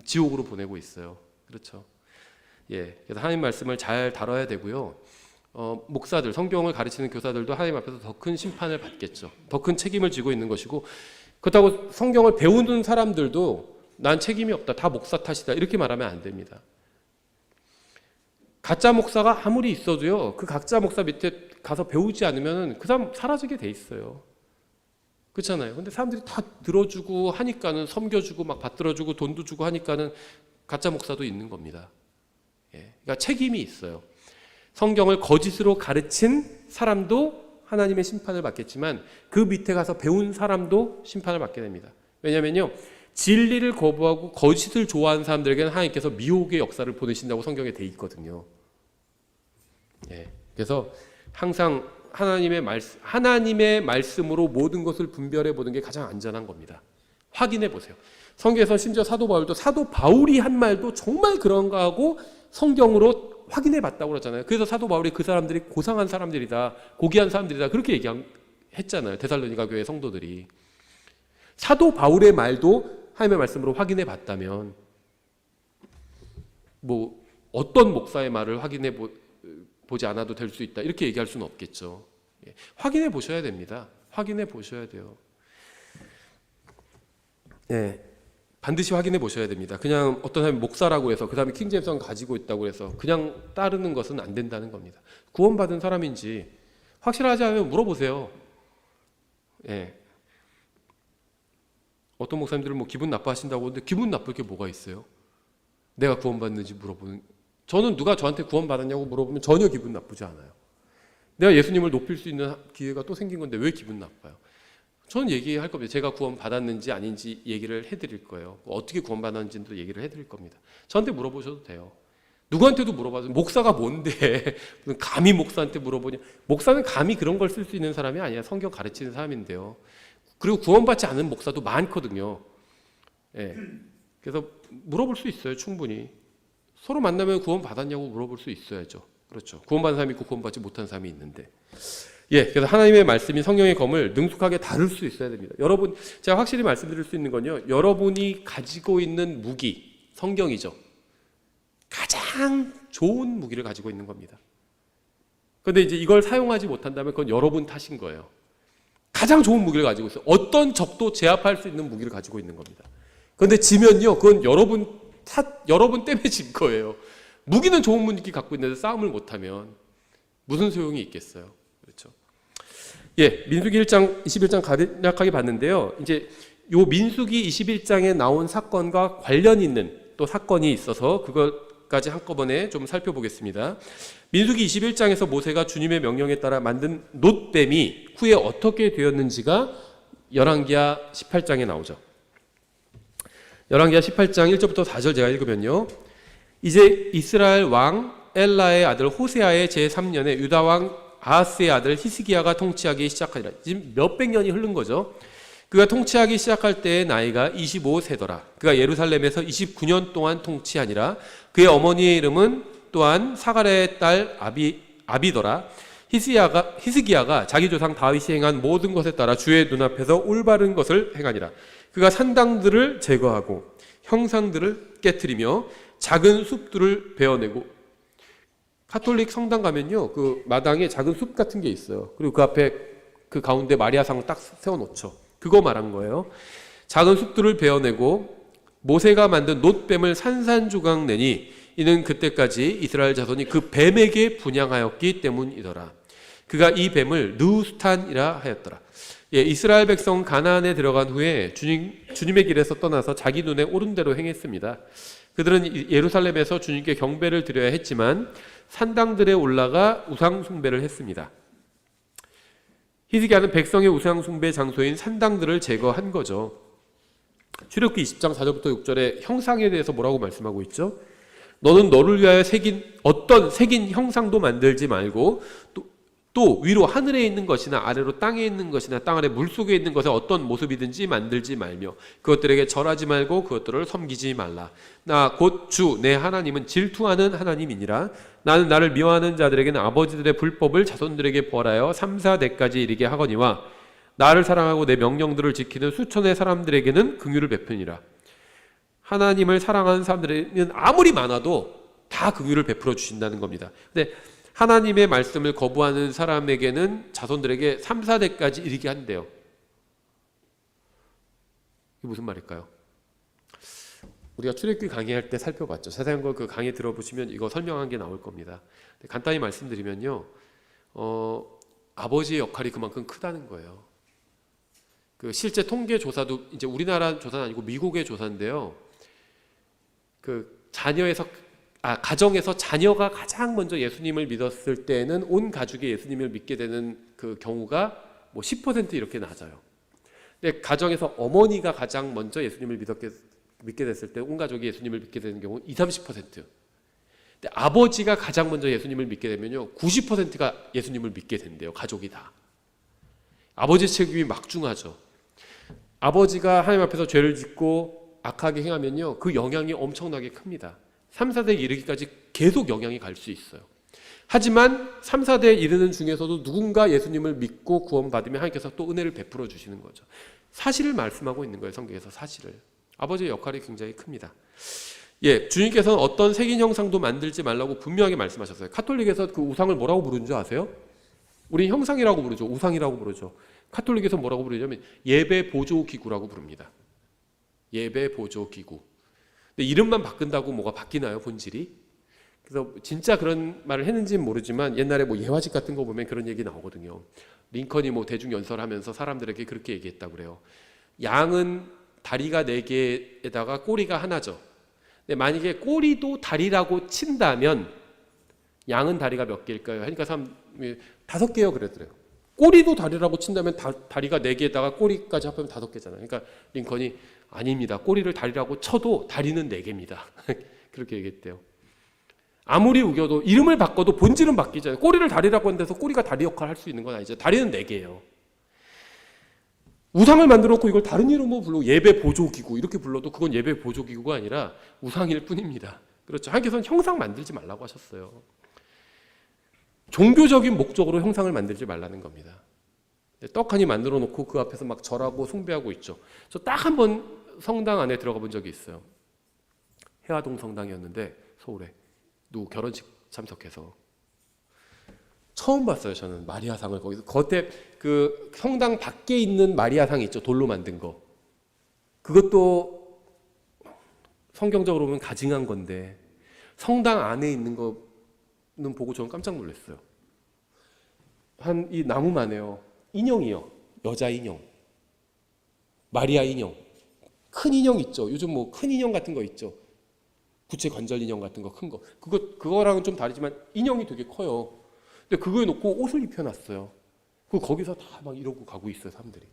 지옥으로 보내고 있어요. 그렇죠. 예. 그래서 하나님 말씀을 잘 다뤄야 되고요. 목사들, 성경을 가르치는 교사들도 하나님 앞에서 더 큰 심판을 받겠죠. 더 큰 책임을 지고 있는 것이고, 그렇다고 성경을 배우는 사람들도 난 책임이 없다, 다 목사 탓이다, 이렇게 말하면 안 됩니다. 가짜 목사가 아무리 있어도요, 그 가짜 목사 밑에 가서 배우지 않으면 그 사람 사라지게 돼 있어요. 그렇잖아요. 근데 사람들이 다 들어주고 하니까는, 섬겨주고 막 받들어주고 돈도 주고 하니까는 가짜 목사도 있는 겁니다. 예. 그러니까 책임이 있어요. 성경을 거짓으로 가르친 사람도 하나님의 심판을 받겠지만 그 밑에 가서 배운 사람도 심판을 받게 됩니다. 왜냐하면요, 진리를 거부하고 거짓을 좋아하는 사람들에게는 하나님께서 미혹의 역사를 보내신다고 성경에 돼 있거든요. 예. 그래서 항상 하나님의 말씀으로 모든 것을 분별해 보는 게 가장 안전한 겁니다. 확인해 보세요. 성경에서 심지어 사도 바울이 한 말도 정말 그런가 하고 성경으로 확인해 봤다고 그러잖아요. 그래서 사도 바울이 그 사람들이 고상한 사람들이다, 고귀한 사람들이다, 그렇게 얘기했잖아요. 데살로니가 교회 성도들이. 사도 바울의 말도 하나님의 말씀으로 확인해 봤다면 어떤 목사의 말을 확인해 보지 않아도 될 수 있다, 이렇게 얘기할 수는 없겠죠. 확인해 보셔야 됩니다. 확인해 보셔야 돼요. 네. 반드시 확인해 보셔야 됩니다. 그냥 어떤 사람이 목사라고 해서 그 사람이 킹제임스를 가지고 있다고 해서 그냥 따르는 것은 안 된다는 겁니다. 구원받은 사람인지 확실하지 않으면 물어보세요. 예. 어떤 목사님들은 기분 나빠하신다고 하는데 기분 나쁠 게 뭐가 있어요? 내가 구원받는지 물어보는. 저는 누가 저한테 구원받았냐고 물어보면 전혀 기분 나쁘지 않아요. 내가 예수님을 높일 수 있는 기회가 또 생긴 건데 왜 기분 나빠요? 저는 얘기할 겁니다. 제가 구원받았는지 아닌지 얘기를 해드릴 거예요. 어떻게 구원받았는지도 얘기를 해드릴 겁니다. 저한테 물어보셔도 돼요. 누구한테도 물어봐도 목사가 뭔데 감히 목사한테 물어보냐. 목사는 감히 그런 걸 쓸 수 있는 사람이 아니야. 성경 가르치는 사람인데요. 그리고 구원받지 않은 목사도 많거든요. 예. 그래서 물어볼 수 있어요. 충분히. 서로 만나면 구원받았냐고 물어볼 수 있어야죠. 그렇죠. 구원받은 사람이 있고 구원받지 못한 사람이 있는데. 예, 그래서 하나님의 말씀이 성령의 검을 능숙하게 다룰 수 있어야 됩니다. 여러분, 제가 확실히 말씀드릴 수 있는 건요, 여러분이 가지고 있는 무기, 성경이죠. 가장 좋은 무기를 가지고 있는 겁니다. 그런데 이제 이걸 사용하지 못한다면 그건 여러분 탓인 거예요. 가장 좋은 무기를 가지고 있어요. 어떤 적도 제압할 수 있는 무기를 가지고 있는 겁니다. 그런데 지면요, 그건 여러분 때문에 진 거예요. 무기는 좋은 무기 갖고 있는데 싸움을 못하면 무슨 소용이 있겠어요. 그렇죠. 예, 민수기 1장, 21장 간략하게 봤는데요. 이제 요 민수기 21장에 나온 사건과 관련 있는 또 사건이 있어서 그것까지 한꺼번에 좀 살펴보겠습니다. 민수기 21장에서 모세가 주님의 명령에 따라 만든 놋뱀이 후에 어떻게 되었는지가 열왕기하 18장에 나오죠. 열왕기하 18장 1절부터 4절 제가 읽으면요. 이제 이스라엘 왕 엘라의 아들 호세아의 제3년에 유다 왕 아하스의 아들 히스기야가 통치하기 시작하니라. 지금 몇백 년이 흐른 거죠. 그가 통치하기 시작할 때의 나이가 25세더라. 그가 예루살렘에서 29년 동안 통치하니라. 그의 어머니의 이름은 또한 사갈의 딸 아비더라. 히스기야가 자기 조상 다윗이 행한 모든 것에 따라 주의 눈앞에서 올바른 것을 행하니라. 그가 산당들을 제거하고 형상들을 깨트리며 작은 숲들을 베어내고, 카톨릭 성당 가면요, 그 마당에 작은 숲 같은 게 있어요. 그리고 그 앞에 그 가운데 마리아상을 딱 세워놓죠. 그거 말한 거예요. 작은 숲들을 베어내고 모세가 만든 놋뱀을 산산조각 내니 이는 그때까지 이스라엘 자손이 그 뱀에게 분향하였기 때문이더라. 그가 이 뱀을 느우스탄이라 하였더라. 예, 이스라엘 백성 가나안에 들어간 후에 주님의 길에서 떠나서 자기 눈에 옳은 대로 행했습니다. 그들은 예루살렘에서 주님께 경배를 드려야 했지만 산당들에 올라가 우상 숭배를 했습니다. 히스기야는 백성의 우상 숭배 장소인 산당들을 제거한 거죠. 출애굽기 20장 4절부터 6절에 형상에 대해서 뭐라고 말씀하고 있죠? 너는 너를 위하여 어떤 새긴 형상도 만들지 말고 또 위로 하늘에 있는 것이나 아래로 땅에 있는 것이나 땅 아래 물속에 있는 것에 어떤 모습이든지 만들지 말며 그것들에게 절하지 말고 그것들을 섬기지 말라. 나 곧 주 내 하나님은 질투하는 하나님이니라. 나는 나를 미워하는 자들에게는 아버지들의 불법을 자손들에게 벌하여 3, 4대까지 이르게 하거니와 나를 사랑하고 내 명령들을 지키는 수천의 사람들에게는 긍휼을 베푸니라. 하나님을 사랑하는 사람들에게는 아무리 많아도 다 긍휼을 베풀어 주신다는 겁니다. 근데 하나님의 말씀을 거부하는 사람에게는 자손들에게 3, 4대까지 이르게 한대요. 이게 무슨 말일까요? 우리가 출애굽기 강의할 때 살펴봤죠. 자세한 걸 그 강의 들어보시면 이거 설명한 게 나올 겁니다. 간단히 말씀드리면요, 아버지의 역할이 그만큼 크다는 거예요. 그 실제 통계 조사도 이제 우리나라 조사는 아니고 미국의 조사인데요. 그 가정에서 자녀가 가장 먼저 예수님을 믿었을 때는 온 가족이 예수님을 믿게 되는 그 경우가 뭐 10% 이렇게 낮아요. 근데 가정에서 어머니가 가장 먼저 예수님을 믿게 됐을 때 온 가족이 예수님을 믿게 되는 경우 20, 30%. 근데 아버지가 가장 먼저 예수님을 믿게 되면요 90%가 예수님을 믿게 된대요. 가족이 다. 아버지 책임이 막중하죠. 아버지가 하나님 앞에서 죄를 짓고 악하게 행하면요 그 영향이 엄청나게 큽니다. 3, 4대에 이르기까지 계속 영향이 갈 수 있어요. 하지만 3, 4대에 이르는 중에서도 누군가 예수님을 믿고 구원받으면 하나님께서 또 은혜를 베풀어 주시는 거죠. 사실을 말씀하고 있는 거예요. 성경에서 사실을. 아버지의 역할이 굉장히 큽니다. 예, 주님께서는 어떤 색인 형상도 만들지 말라고 분명하게 말씀하셨어요. 카톨릭에서 그 우상을 뭐라고 부르는 줄 아세요? 우리 형상이라고 부르죠. 우상이라고 부르죠. 카톨릭에서 뭐라고 부르냐면 예배 보조 기구라고 부릅니다. 예배 보조 기구. 근데 이름만 바꾼다고 뭐가 바뀌나요, 본질이? 그래서 진짜 그런 말을 했는지는 모르지만 옛날에 뭐 예화집 같은 거 보면 그런 얘기 나오거든요. 링컨이 뭐 대중 연설하면서 사람들에게 그렇게 얘기했다고 그래요. 양은 다리가 4개에다가 꼬리가 하나죠. 근데 만약에 꼬리도 다리라고 친다면 양은 다리가 몇 개일까요? 하니까 사람이 5개요 그랬더래요. 꼬리도 다리라고 친다면 다리가 4개에다가 꼬리까지 합하면 5개잖아요. 그러니까 링컨이 아닙니다. 꼬리를 다리라고 쳐도 다리는 4개입니다. 그렇게 얘기했대요. 아무리 우겨도 이름을 바꿔도 본질은 바뀌잖아요. 꼬리를 다리라고 한데서 꼬리가 다리 역할을 할 수 있는 건 아니죠. 다리는 4개예요. 우상을 만들어 놓고 이걸 다른 이름으로 불러 예배 보조기구 이렇게 불러도 그건 예배 보조기구가 아니라 우상일 뿐입니다. 그렇죠. 하나님께서는 형상 만들지 말라고 하셨어요. 종교적인 목적으로 형상을 만들지 말라는 겁니다. 떡 하니 만들어 놓고 그 앞에서 막 절하고 숭배하고 있죠. 저 딱 한 번 성당 안에 들어가 본 적이 있어요. 해화동 성당이었는데 서울에 누구 결혼식 참석해서 처음 봤어요. 저는 마리아상을 거기서 겉에 그 성당 밖에 있는 마리아상 있죠. 돌로 만든 거. 그것도 성경적으로 보면 가증한 건데 성당 안에 있는 거는 보고 저는 깜짝 놀랐어요. 한 이 나무만 해요. 인형이요. 여자 인형. 마리아 인형. 큰 인형 있죠. 요즘 뭐 큰 인형 같은 거 있죠. 구체 관절 인형 같은 거 큰 거. 그거랑은 좀 다르지만 인형이 되게 커요. 근데 그거에 놓고 옷을 입혀놨어요. 거기서 다 막 이러고 가고 있어요, 사람들이.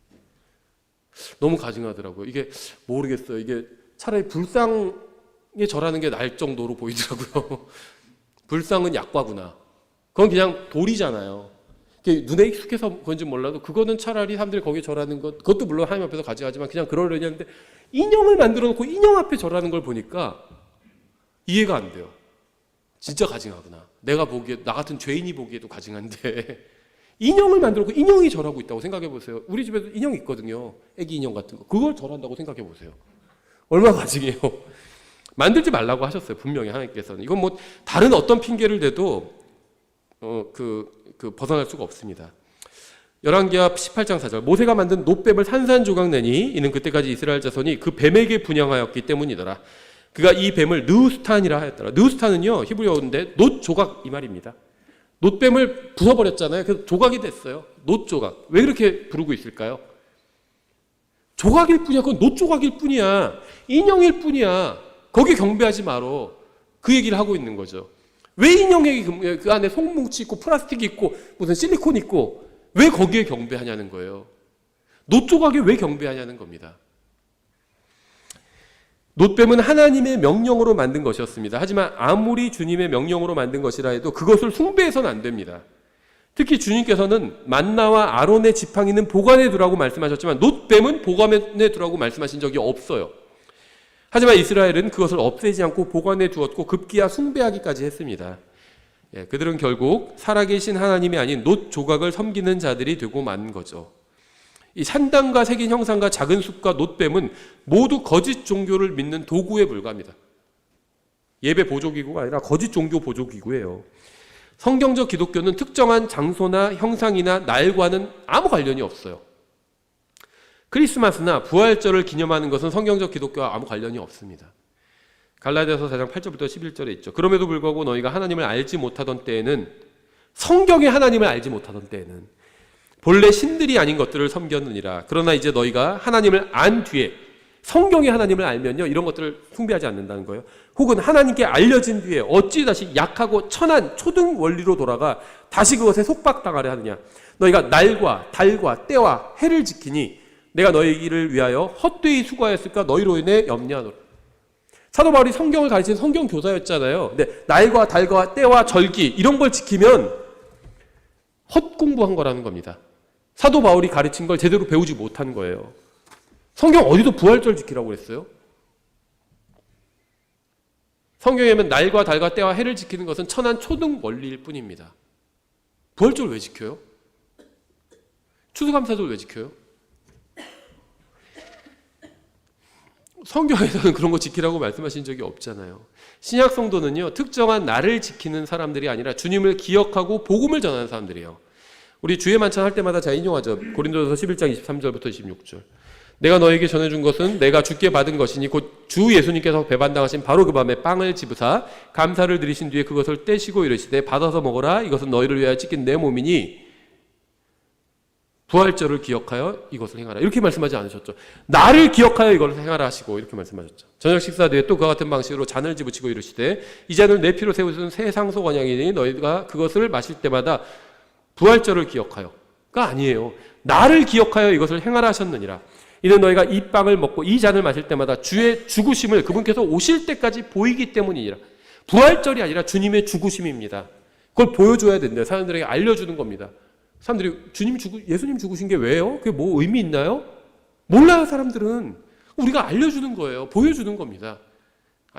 너무 가증하더라고요. 이게 모르겠어요. 이게 차라리 불상에 절하는 게 나을 정도로 보이더라고요. 불상은 약과구나. 그건 그냥 돌이잖아요. 눈에 익숙해서 그런지 몰라도 그거는 차라리 사람들이 거기에 절하는 것, 그것도 물론 하나님 앞에서 가져가지만 그냥 그러려니 하는데 인형을 만들어 놓고 인형 앞에 절하는 걸 보니까 이해가 안 돼요. 진짜 가증하구나. 내가 보기에, 나 같은 죄인이 보기에도 가증한데 인형을 만들어 놓고 인형이 절하고 있다고 생각해 보세요. 우리 집에도 인형이 있거든요. 애기 인형 같은 거. 그걸 절한다고 생각해 보세요. 얼마나 가증해요. 만들지 말라고 하셨어요. 분명히 하나님께서는. 이건 뭐 다른 어떤 핑계를 대도 벗어날 수가 없습니다. 열왕기하 18장 4절 모세가 만든 놋뱀을 산산조각 내니 이는 그때까지 이스라엘 자손이 그 뱀에게 분향하였기 때문이더라. 그가 이 뱀을 느우스탄이라 하였더라. 느우스탄은요 히브리어인데 놋조각 이 말입니다. 놋뱀을 부숴버렸잖아요. 그래서 조각이 됐어요. 놋조각. 왜 그렇게 부르고 있을까요? 조각일 뿐이야. 그건 놋조각일 뿐이야. 인형일 뿐이야. 거기 경배하지 마라. 그 얘기를 하고 있는 거죠. 왜 인형에 그 안에 송뭉치 있고 플라스틱이 있고 무슨 실리콘 있고 왜 거기에 경배하냐는 거예요. 놋조각에 왜 경배하냐는 겁니다. 놋뱀은 하나님의 명령으로 만든 것이었습니다. 하지만 아무리 주님의 명령으로 만든 것이라 해도 그것을 숭배해서는 안 됩니다. 특히 주님께서는 만나와 아론의 지팡이는 보관해 두라고 말씀하셨지만 놋뱀은 보관해 두라고 말씀하신 적이 없어요. 하지만 이스라엘은 그것을 없애지 않고 보관해 두었고 급기야 숭배하기까지 했습니다. 그들은 결국 살아계신 하나님이 아닌 놋조각을 섬기는 자들이 되고 만 거죠. 이 산당과 새긴 형상과 작은 숲과 놋뱀은 모두 거짓 종교를 믿는 도구에 불과합니다. 예배 보조기구가 아니라 거짓 종교 보조기구예요. 성경적 기독교는 특정한 장소나 형상이나 날과는 아무 관련이 없어요. 크리스마스나 부활절을 기념하는 것은 성경적 기독교와 아무 관련이 없습니다. 갈라디아서 4장 8절부터 11절에 있죠. 그럼에도 불구하고 너희가 하나님을 알지 못하던 때에는 성경의 하나님을 알지 못하던 때에는 본래 신들이 아닌 것들을 섬겼느니라. 그러나 이제 너희가 하나님을 안 뒤에 성경의 하나님을 알면요 이런 것들을 숭배하지 않는다는 거예요. 혹은 하나님께 알려진 뒤에 어찌 다시 약하고 천한 초등 원리로 돌아가 다시 그것에 속박당하려 하느냐. 너희가 날과 달과 때와 해를 지키니 내가 너희를 위하여 헛되이 수고하였을까 너희로 인해 염려하노라. 사도 바울이 성경을 가르치는 성경 교사였잖아요. 근데 날과 달과 때와 절기 이런 걸 지키면 헛공부한 거라는 겁니다. 사도 바울이 가르친 걸 제대로 배우지 못한 거예요. 성경 어디도 부활절 지키라고 그랬어요? 성경에는 날과 달과 때와 해를 지키는 것은 천한 초등 원리일 뿐입니다. 부활절 왜 지켜요? 추수감사절 왜 지켜요? 성경에서는 그런 거 지키라고 말씀하신 적이 없잖아요. 신약 성도는요 특정한 날을 지키는 사람들이 아니라 주님을 기억하고 복음을 전하는 사람들이에요. 우리 주의 만찬 할 때마다 제가 인용하죠. 고린도전서 11장 23절부터 26절. 내가 너에게 전해준 것은 내가 주께 받은 것이니 곧 주 예수님께서 배반당하신 바로 그 밤에 빵을 집으사 감사를 드리신 뒤에 그것을 떼시고 이르시되 받아서 먹어라 이것은 너희를 위하여 찢긴 내 몸이니 부활절을 기억하여 이것을 행하라. 이렇게 말씀하지 않으셨죠. 나를 기억하여 이걸 행하라 하시고 이렇게 말씀하셨죠. 저녁 식사 뒤에 또 그와 같은 방식으로 잔을 집으시고 이르시되 이 잔을 내 피로 세우신 새 상속 언약이니 너희가 그것을 마실 때마다 부활절을 기억하여가 아니에요. 나를 기억하여 이것을 행하라 하셨느니라. 이는 너희가 이 빵을 먹고 이 잔을 마실 때마다 주의 죽으심을 그분께서 오실 때까지 보이기 때문이니라. 부활절이 아니라 주님의 죽으심입니다. 그걸 보여줘야 된대요. 사람들에게 알려주는 겁니다. 사람들이 예수님 죽으신 게 왜요? 그게 뭐 의미 있나요? 몰라요. 사람들은. 우리가 알려주는 거예요. 보여주는 겁니다.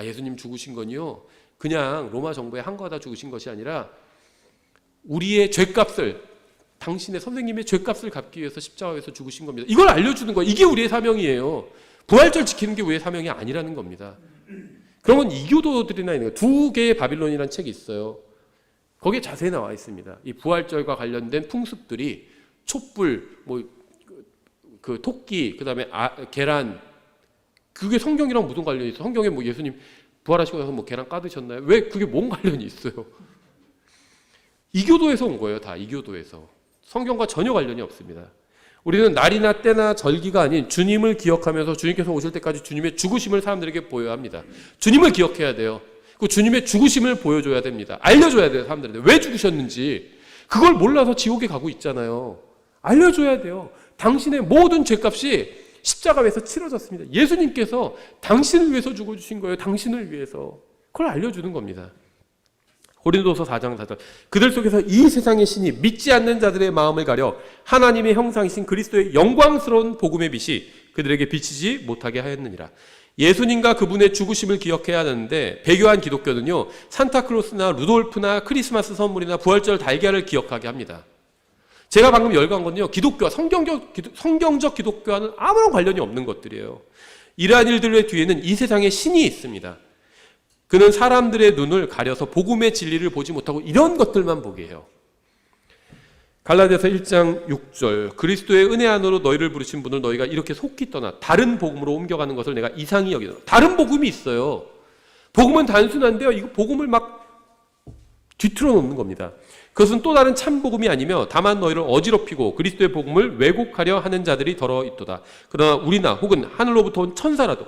예수님 죽으신 건요 그냥 로마 정부에 항거하다 죽으신 것이 아니라 우리의 죄값을 당신의 선생님의 죄값을 갚기 위해서 십자가에서 죽으신 겁니다. 이걸 알려주는 거예요. 이게 우리의 사명이에요. 부활절 지키는 게 우리의 사명이 아니라는 겁니다. 그런 건 이교도들이나 있는 거예요. 두 개의 바빌론이라는 책이 있어요. 거기에 자세히 나와 있습니다. 이 부활절과 관련된 풍습들이 촛불, 그 토끼, 그다음에 계란, 그게 성경이랑 무슨 관련이 있어요? 성경에 뭐 예수님 부활하시고 나서 뭐 계란 까드셨나요? 왜 그게 뭔 관련이 있어요? 이교도에서 온 거예요. 다 이교도에서. 성경과 전혀 관련이 없습니다. 우리는 날이나 때나 절기가 아닌 주님을 기억하면서 주님께서 오실 때까지 주님의 죽으심을 사람들에게 보여야 합니다. 주님을 기억해야 돼요. 그 주님의 죽으심을 보여줘야 됩니다. 알려줘야 돼요. 사람들한테 왜 죽으셨는지. 그걸 몰라서 지옥에 가고 있잖아요. 알려줘야 돼요. 당신의 모든 죄값이 십자가에서 치러졌습니다. 예수님께서 당신을 위해서 죽어주신 거예요. 당신을 위해서. 그걸 알려주는 겁니다. 고린도서 4장 4절. 그들 속에서 이 세상의 신이 믿지 않는 자들의 마음을 가려 하나님의 형상이신 그리스도의 영광스러운 복음의 빛이 그들에게 비치지 못하게 하였느니라. 예수님과 그분의 죽으심을 기억해야 하는데 배교한 기독교는요, 산타클로스나 루돌프나 크리스마스 선물이나 부활절 달걀을 기억하게 합니다. 제가 방금 열거한 건요, 기독교와 성경적 기독교와는 아무런 관련이 없는 것들이에요. 이러한 일들의 뒤에는 이 세상의 신이 있습니다. 그는 사람들의 눈을 가려서 복음의 진리를 보지 못하고 이런 것들만 보게 해요. 갈라디아서 1장 6절, 그리스도의 은혜 안으로 너희를 부르신 분을 너희가 이렇게 속히 떠나 다른 복음으로 옮겨가는 것을 내가 이상히 여기노라. 다른 복음이 있어요. 복음은 단순한데요, 이거 복음을 막 뒤틀어 놓는 겁니다. 그것은 또 다른 참 복음이 아니며 다만 너희를 어지럽히고 그리스도의 복음을 왜곡하려 하는 자들이 더러 있도다. 그러나 우리나 혹은 하늘로부터 온 천사라도,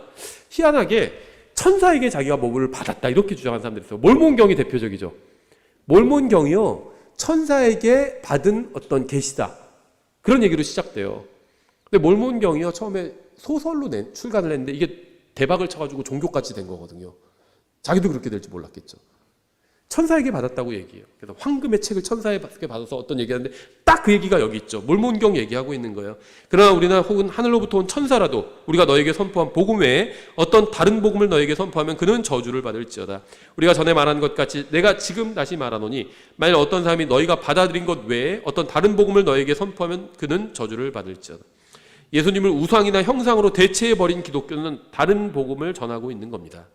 희한하게 천사에게 자기가 뭐를 받았다 이렇게 주장하는 사람들이 있어요. 몰몬경이 대표적이죠. 몰몬경이요, 천사에게 받은 어떤 계시다, 그런 얘기로 시작돼요. 근데 몰몬경이요, 처음에 소설로 출간을 했는데 이게 대박을 쳐가지고 종교까지 된 거거든요. 자기도 그렇게 될지 몰랐겠죠. 천사에게 받았다고 얘기해요. 그래서 황금의 책을 천사에게 받아서 어떤 얘기하는데 딱 그 얘기가 여기 있죠. 몰몬경 얘기하고 있는 거예요. 그러나 우리나 혹은 하늘로부터 온 천사라도 우리가 너에게 선포한 복음 외에 어떤 다른 복음을 너에게 선포하면 그는 저주를 받을지어다. 우리가 전에 말한 것 같이 내가 지금 다시 말하노니 만일 어떤 사람이 너희가 받아들인 것 외에 어떤 다른 복음을 너에게 선포하면 그는 저주를 받을지어다. 예수님을 우상이나 형상으로 대체해버린 기독교는 다른 복음을 전하고 있는 겁니다.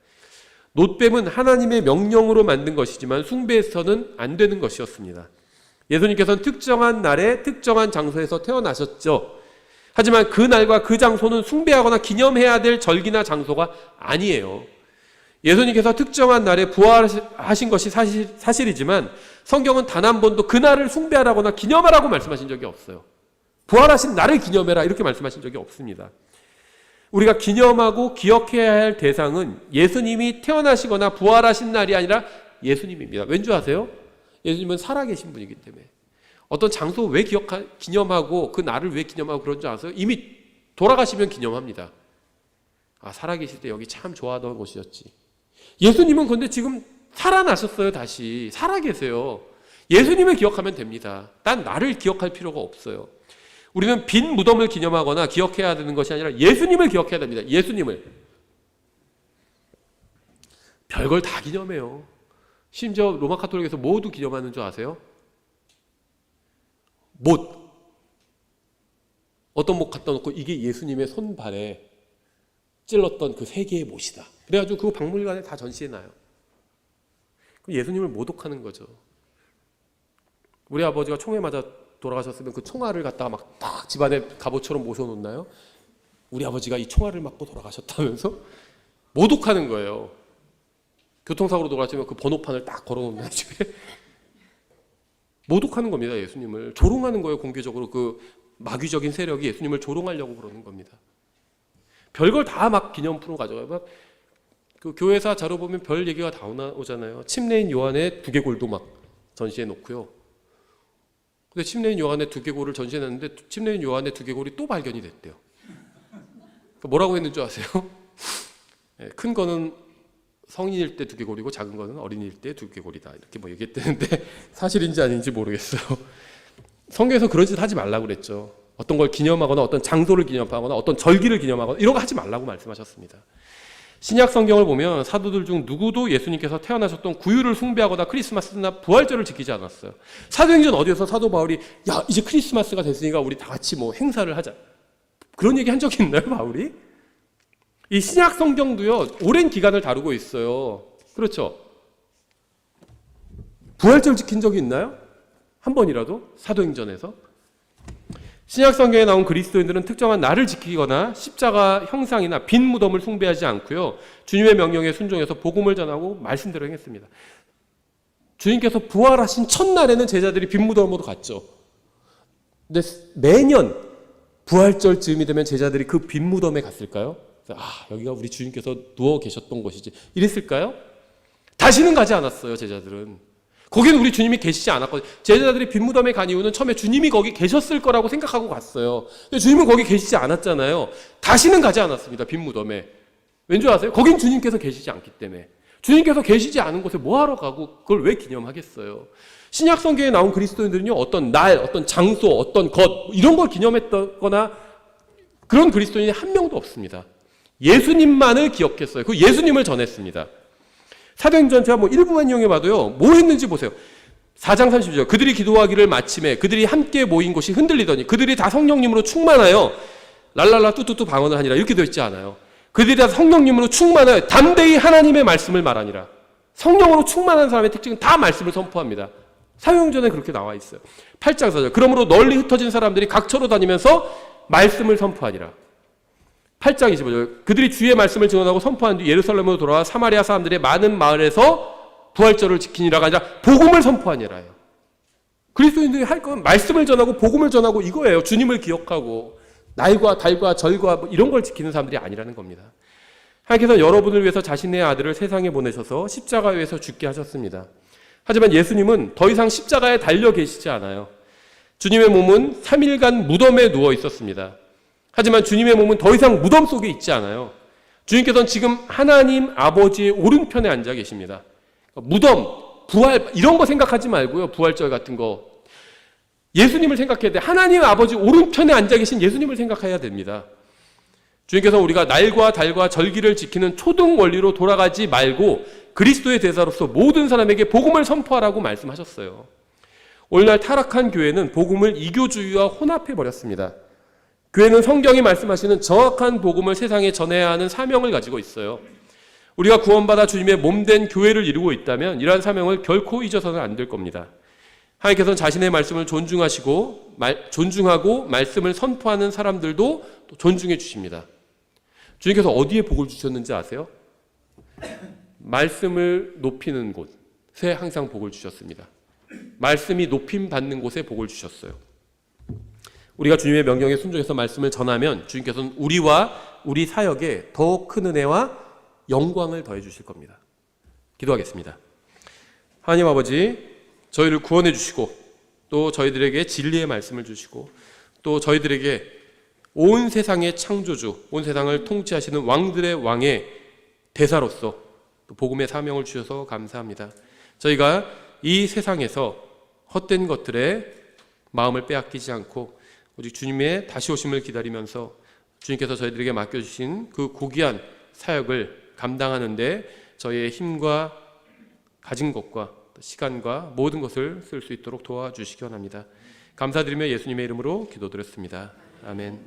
놋뱀은 하나님의 명령으로 만든 것이지만 숭배해서는 안 되는 것이었습니다. 예수님께서는 특정한 날에 특정한 장소에서 태어나셨죠. 하지만 그 날과 그 장소는 숭배하거나 기념해야 될 절기나 장소가 아니에요. 예수님께서 특정한 날에 부활하신 것이 사실이지만 성경은 단 한 번도 그 날을 숭배하라거나 기념하라고 말씀하신 적이 없어요. 부활하신 날을 기념해라 이렇게 말씀하신 적이 없습니다. 우리가 기념하고 기억해야 할 대상은 예수님이 태어나시거나 부활하신 날이 아니라 예수님입니다. 왠지 아세요? 예수님은 살아계신 분이기 때문에. 어떤 장소 왜 기념하고 그 날을 왜 기념하고 그런 줄 아세요? 이미 돌아가시면 기념합니다. 아, 살아계실 때 여기 참 좋아하던 곳이었지. 예수님은 근데 지금 살아나셨어요. 다시 살아계세요. 예수님을 기억하면 됩니다. 딴 나를 기억할 필요가 없어요. 우리는 빈 무덤을 기념하거나 기억해야 되는 것이 아니라 예수님을 기억해야 됩니다. 예수님을. 별걸 다 기념해요. 심지어 로마 카톨릭에서 모두 기념하는 줄 아세요? 못. 어떤 못 갖다 놓고 이게 예수님의 손발에 찔렀던 그 세 개의 못이다. 그래가지고 그거 박물관에 다 전시해놔요. 그럼 예수님을 모독하는 거죠. 우리 아버지가 총에 맞아 돌아가셨으면 그 총알을 갖다가 막 딱 집안에 갑옷처럼 모셔놓나요? 우리 아버지가 이 총알을 맞고 돌아가셨다면서 모독하는 거예요. 교통사고로 돌아가시면 그 번호판을 딱 걸어놓는 집에 모독하는 겁니다. 예수님을 조롱하는 거예요. 공개적으로 그 마귀적인 세력이 예수님을 조롱하려고 그러는 겁니다. 별걸 다 막 기념품으로 가져가요. 막 그 교회사 자료 보면 별 얘기가 다 오잖아요. 침례인 요한의 두개골도 막 전시해 놓고요. 근데 침례인 요한의 두개골을 전시해놨는데 침례인 요한의 두개골이 또 발견이 됐대요. 뭐라고 했는 줄 아세요? 큰 거는 성인일 때 두개골이고 작은 거는 어린이일 때 두개골이다 이렇게 뭐 얘기했대는데 사실인지 아닌지 모르겠어요. 성경에서 그런 짓 하지 말라고 그랬죠. 어떤 걸 기념하거나 어떤 장소를 기념하거나 어떤 절기를 기념하거나 이런 거 하지 말라고 말씀하셨습니다. 신약 성경을 보면 사도들 중 누구도 예수님께서 태어나셨던 구유를 숭배하거나 크리스마스나 부활절을 지키지 않았어요. 사도행전 어디에서 사도 바울이 야 이제 크리스마스가 됐으니까 우리 다 같이 뭐 행사를 하자 그런 얘기 한 적이 있나요, 바울이? 이 신약 성경도요 오랜 기간을 다루고 있어요. 그렇죠? 부활절 지킨 적이 있나요? 한 번이라도? 사도행전에서? 신약 성경에 나온 그리스도인들은 특정한 날을 지키거나 십자가 형상이나 빈 무덤을 숭배하지 않고요. 주님의 명령에 순종해서 복음을 전하고 말씀대로 행했습니다. 주님께서 부활하신 첫날에는 제자들이 빈 무덤으로 갔죠. 근데 매년 부활절 즈음이 되면 제자들이 그 빈 무덤에 갔을까요? 아, 여기가 우리 주님께서 누워 계셨던 곳이지. 이랬을까요? 다시는 가지 않았어요, 제자들은. 거기는 우리 주님이 계시지 않았거든요. 제자들이 빈 무덤에 간 이유는 처음에 주님이 거기 계셨을 거라고 생각하고 갔어요. 근데 주님은 거기 계시지 않았잖아요. 다시는 가지 않았습니다. 빈 무덤에. 왠지 아세요? 거긴 주님께서 계시지 않기 때문에. 주님께서 계시지 않은 곳에 뭐하러 가고 그걸 왜 기념하겠어요? 신약 성경에 나온 그리스도인들은요, 어떤 날, 어떤 장소, 어떤 것 이런 걸 기념했거나 그런 그리스도인이 한 명도 없습니다. 예수님만을 기억했어요. 그 예수님을 전했습니다. 사도행전 제가 뭐 일부만 이용해 봐도요, 뭐 했는지 보세요. 4장 30절, 그들이 기도하기를 마침에 그들이 함께 모인 곳이 흔들리더니 그들이 다 성령님으로 충만하여 랄랄라 뚜뚜뚜 방언을 하니라, 이렇게 되어 있지 않아요. 그들이 다 성령님으로 충만하여 담대히 하나님의 말씀을 말하니라. 성령으로 충만한 사람의 특징은 다 말씀을 선포합니다. 사도행전에 그렇게 나와 있어요. 8장 4절, 그러므로 널리 흩어진 사람들이 각처로 다니면서 말씀을 선포하니라. 8장 25절, 그들이 주의 말씀을 증언하고 선포한 뒤 예루살렘으로 돌아와 사마리아 사람들의 많은 마을에서 부활절을 지키니라가 아니라 복음을 선포하니라요. 그리스도인들이 할 건 말씀을 전하고 복음을 전하고 이거예요. 주님을 기억하고 날과 달과 절과 뭐 이런 걸 지키는 사람들이 아니라는 겁니다. 하나님께서 여러분을 위해서 자신의 아들을 세상에 보내셔서 십자가에서 죽게 하셨습니다. 하지만 예수님은 더 이상 십자가에 달려 계시지 않아요. 주님의 몸은 3일간 무덤에 누워 있었습니다. 하지만 주님의 몸은 더 이상 무덤 속에 있지 않아요. 주님께서는 지금 하나님 아버지의 오른편에 앉아 계십니다. 무덤, 부활 이런 거 생각하지 말고요. 부활절 같은 거. 예수님을 생각해야 돼. 하나님 아버지 오른편에 앉아 계신 예수님을 생각해야 됩니다. 주님께서 우리가 날과 달과 절기를 지키는 초등 원리로 돌아가지 말고 그리스도의 대사로서 모든 사람에게 복음을 선포하라고 말씀하셨어요. 오늘날 타락한 교회는 복음을 이교주의와 혼합해버렸습니다. 교회는 성경이 말씀하시는 정확한 복음을 세상에 전해야 하는 사명을 가지고 있어요. 우리가 구원받아 주님의 몸된 교회를 이루고 있다면 이러한 사명을 결코 잊어서는 안 될 겁니다. 하나님께서는 자신의 말씀을 존중하고 말씀을 선포하는 사람들도 또 존중해 주십니다. 주님께서 어디에 복을 주셨는지 아세요? 말씀을 높이는 곳에 항상 복을 주셨습니다. 말씀이 높임 받는 곳에 복을 주셨어요. 우리가 주님의 명령에 순종해서 말씀을 전하면 주님께서는 우리와 우리 사역에 더 큰 은혜와 영광을 더해 주실 겁니다. 기도하겠습니다. 하나님 아버지, 저희를 구원해 주시고 또 저희들에게 진리의 말씀을 주시고 또 저희들에게 온 세상의 창조주, 온 세상을 통치하시는 왕들의 왕의 대사로서 또 복음의 사명을 주셔서 감사합니다. 저희가 이 세상에서 헛된 것들에 마음을 빼앗기지 않고 오직 주님의 다시 오심을 기다리면서 주님께서 저희들에게 맡겨주신 그 고귀한 사역을 감당하는데 저희의 힘과 가진 것과 시간과 모든 것을 쓸 수 있도록 도와주시기 원합니다. 감사드리며 예수님의 이름으로 기도드렸습니다. 아멘.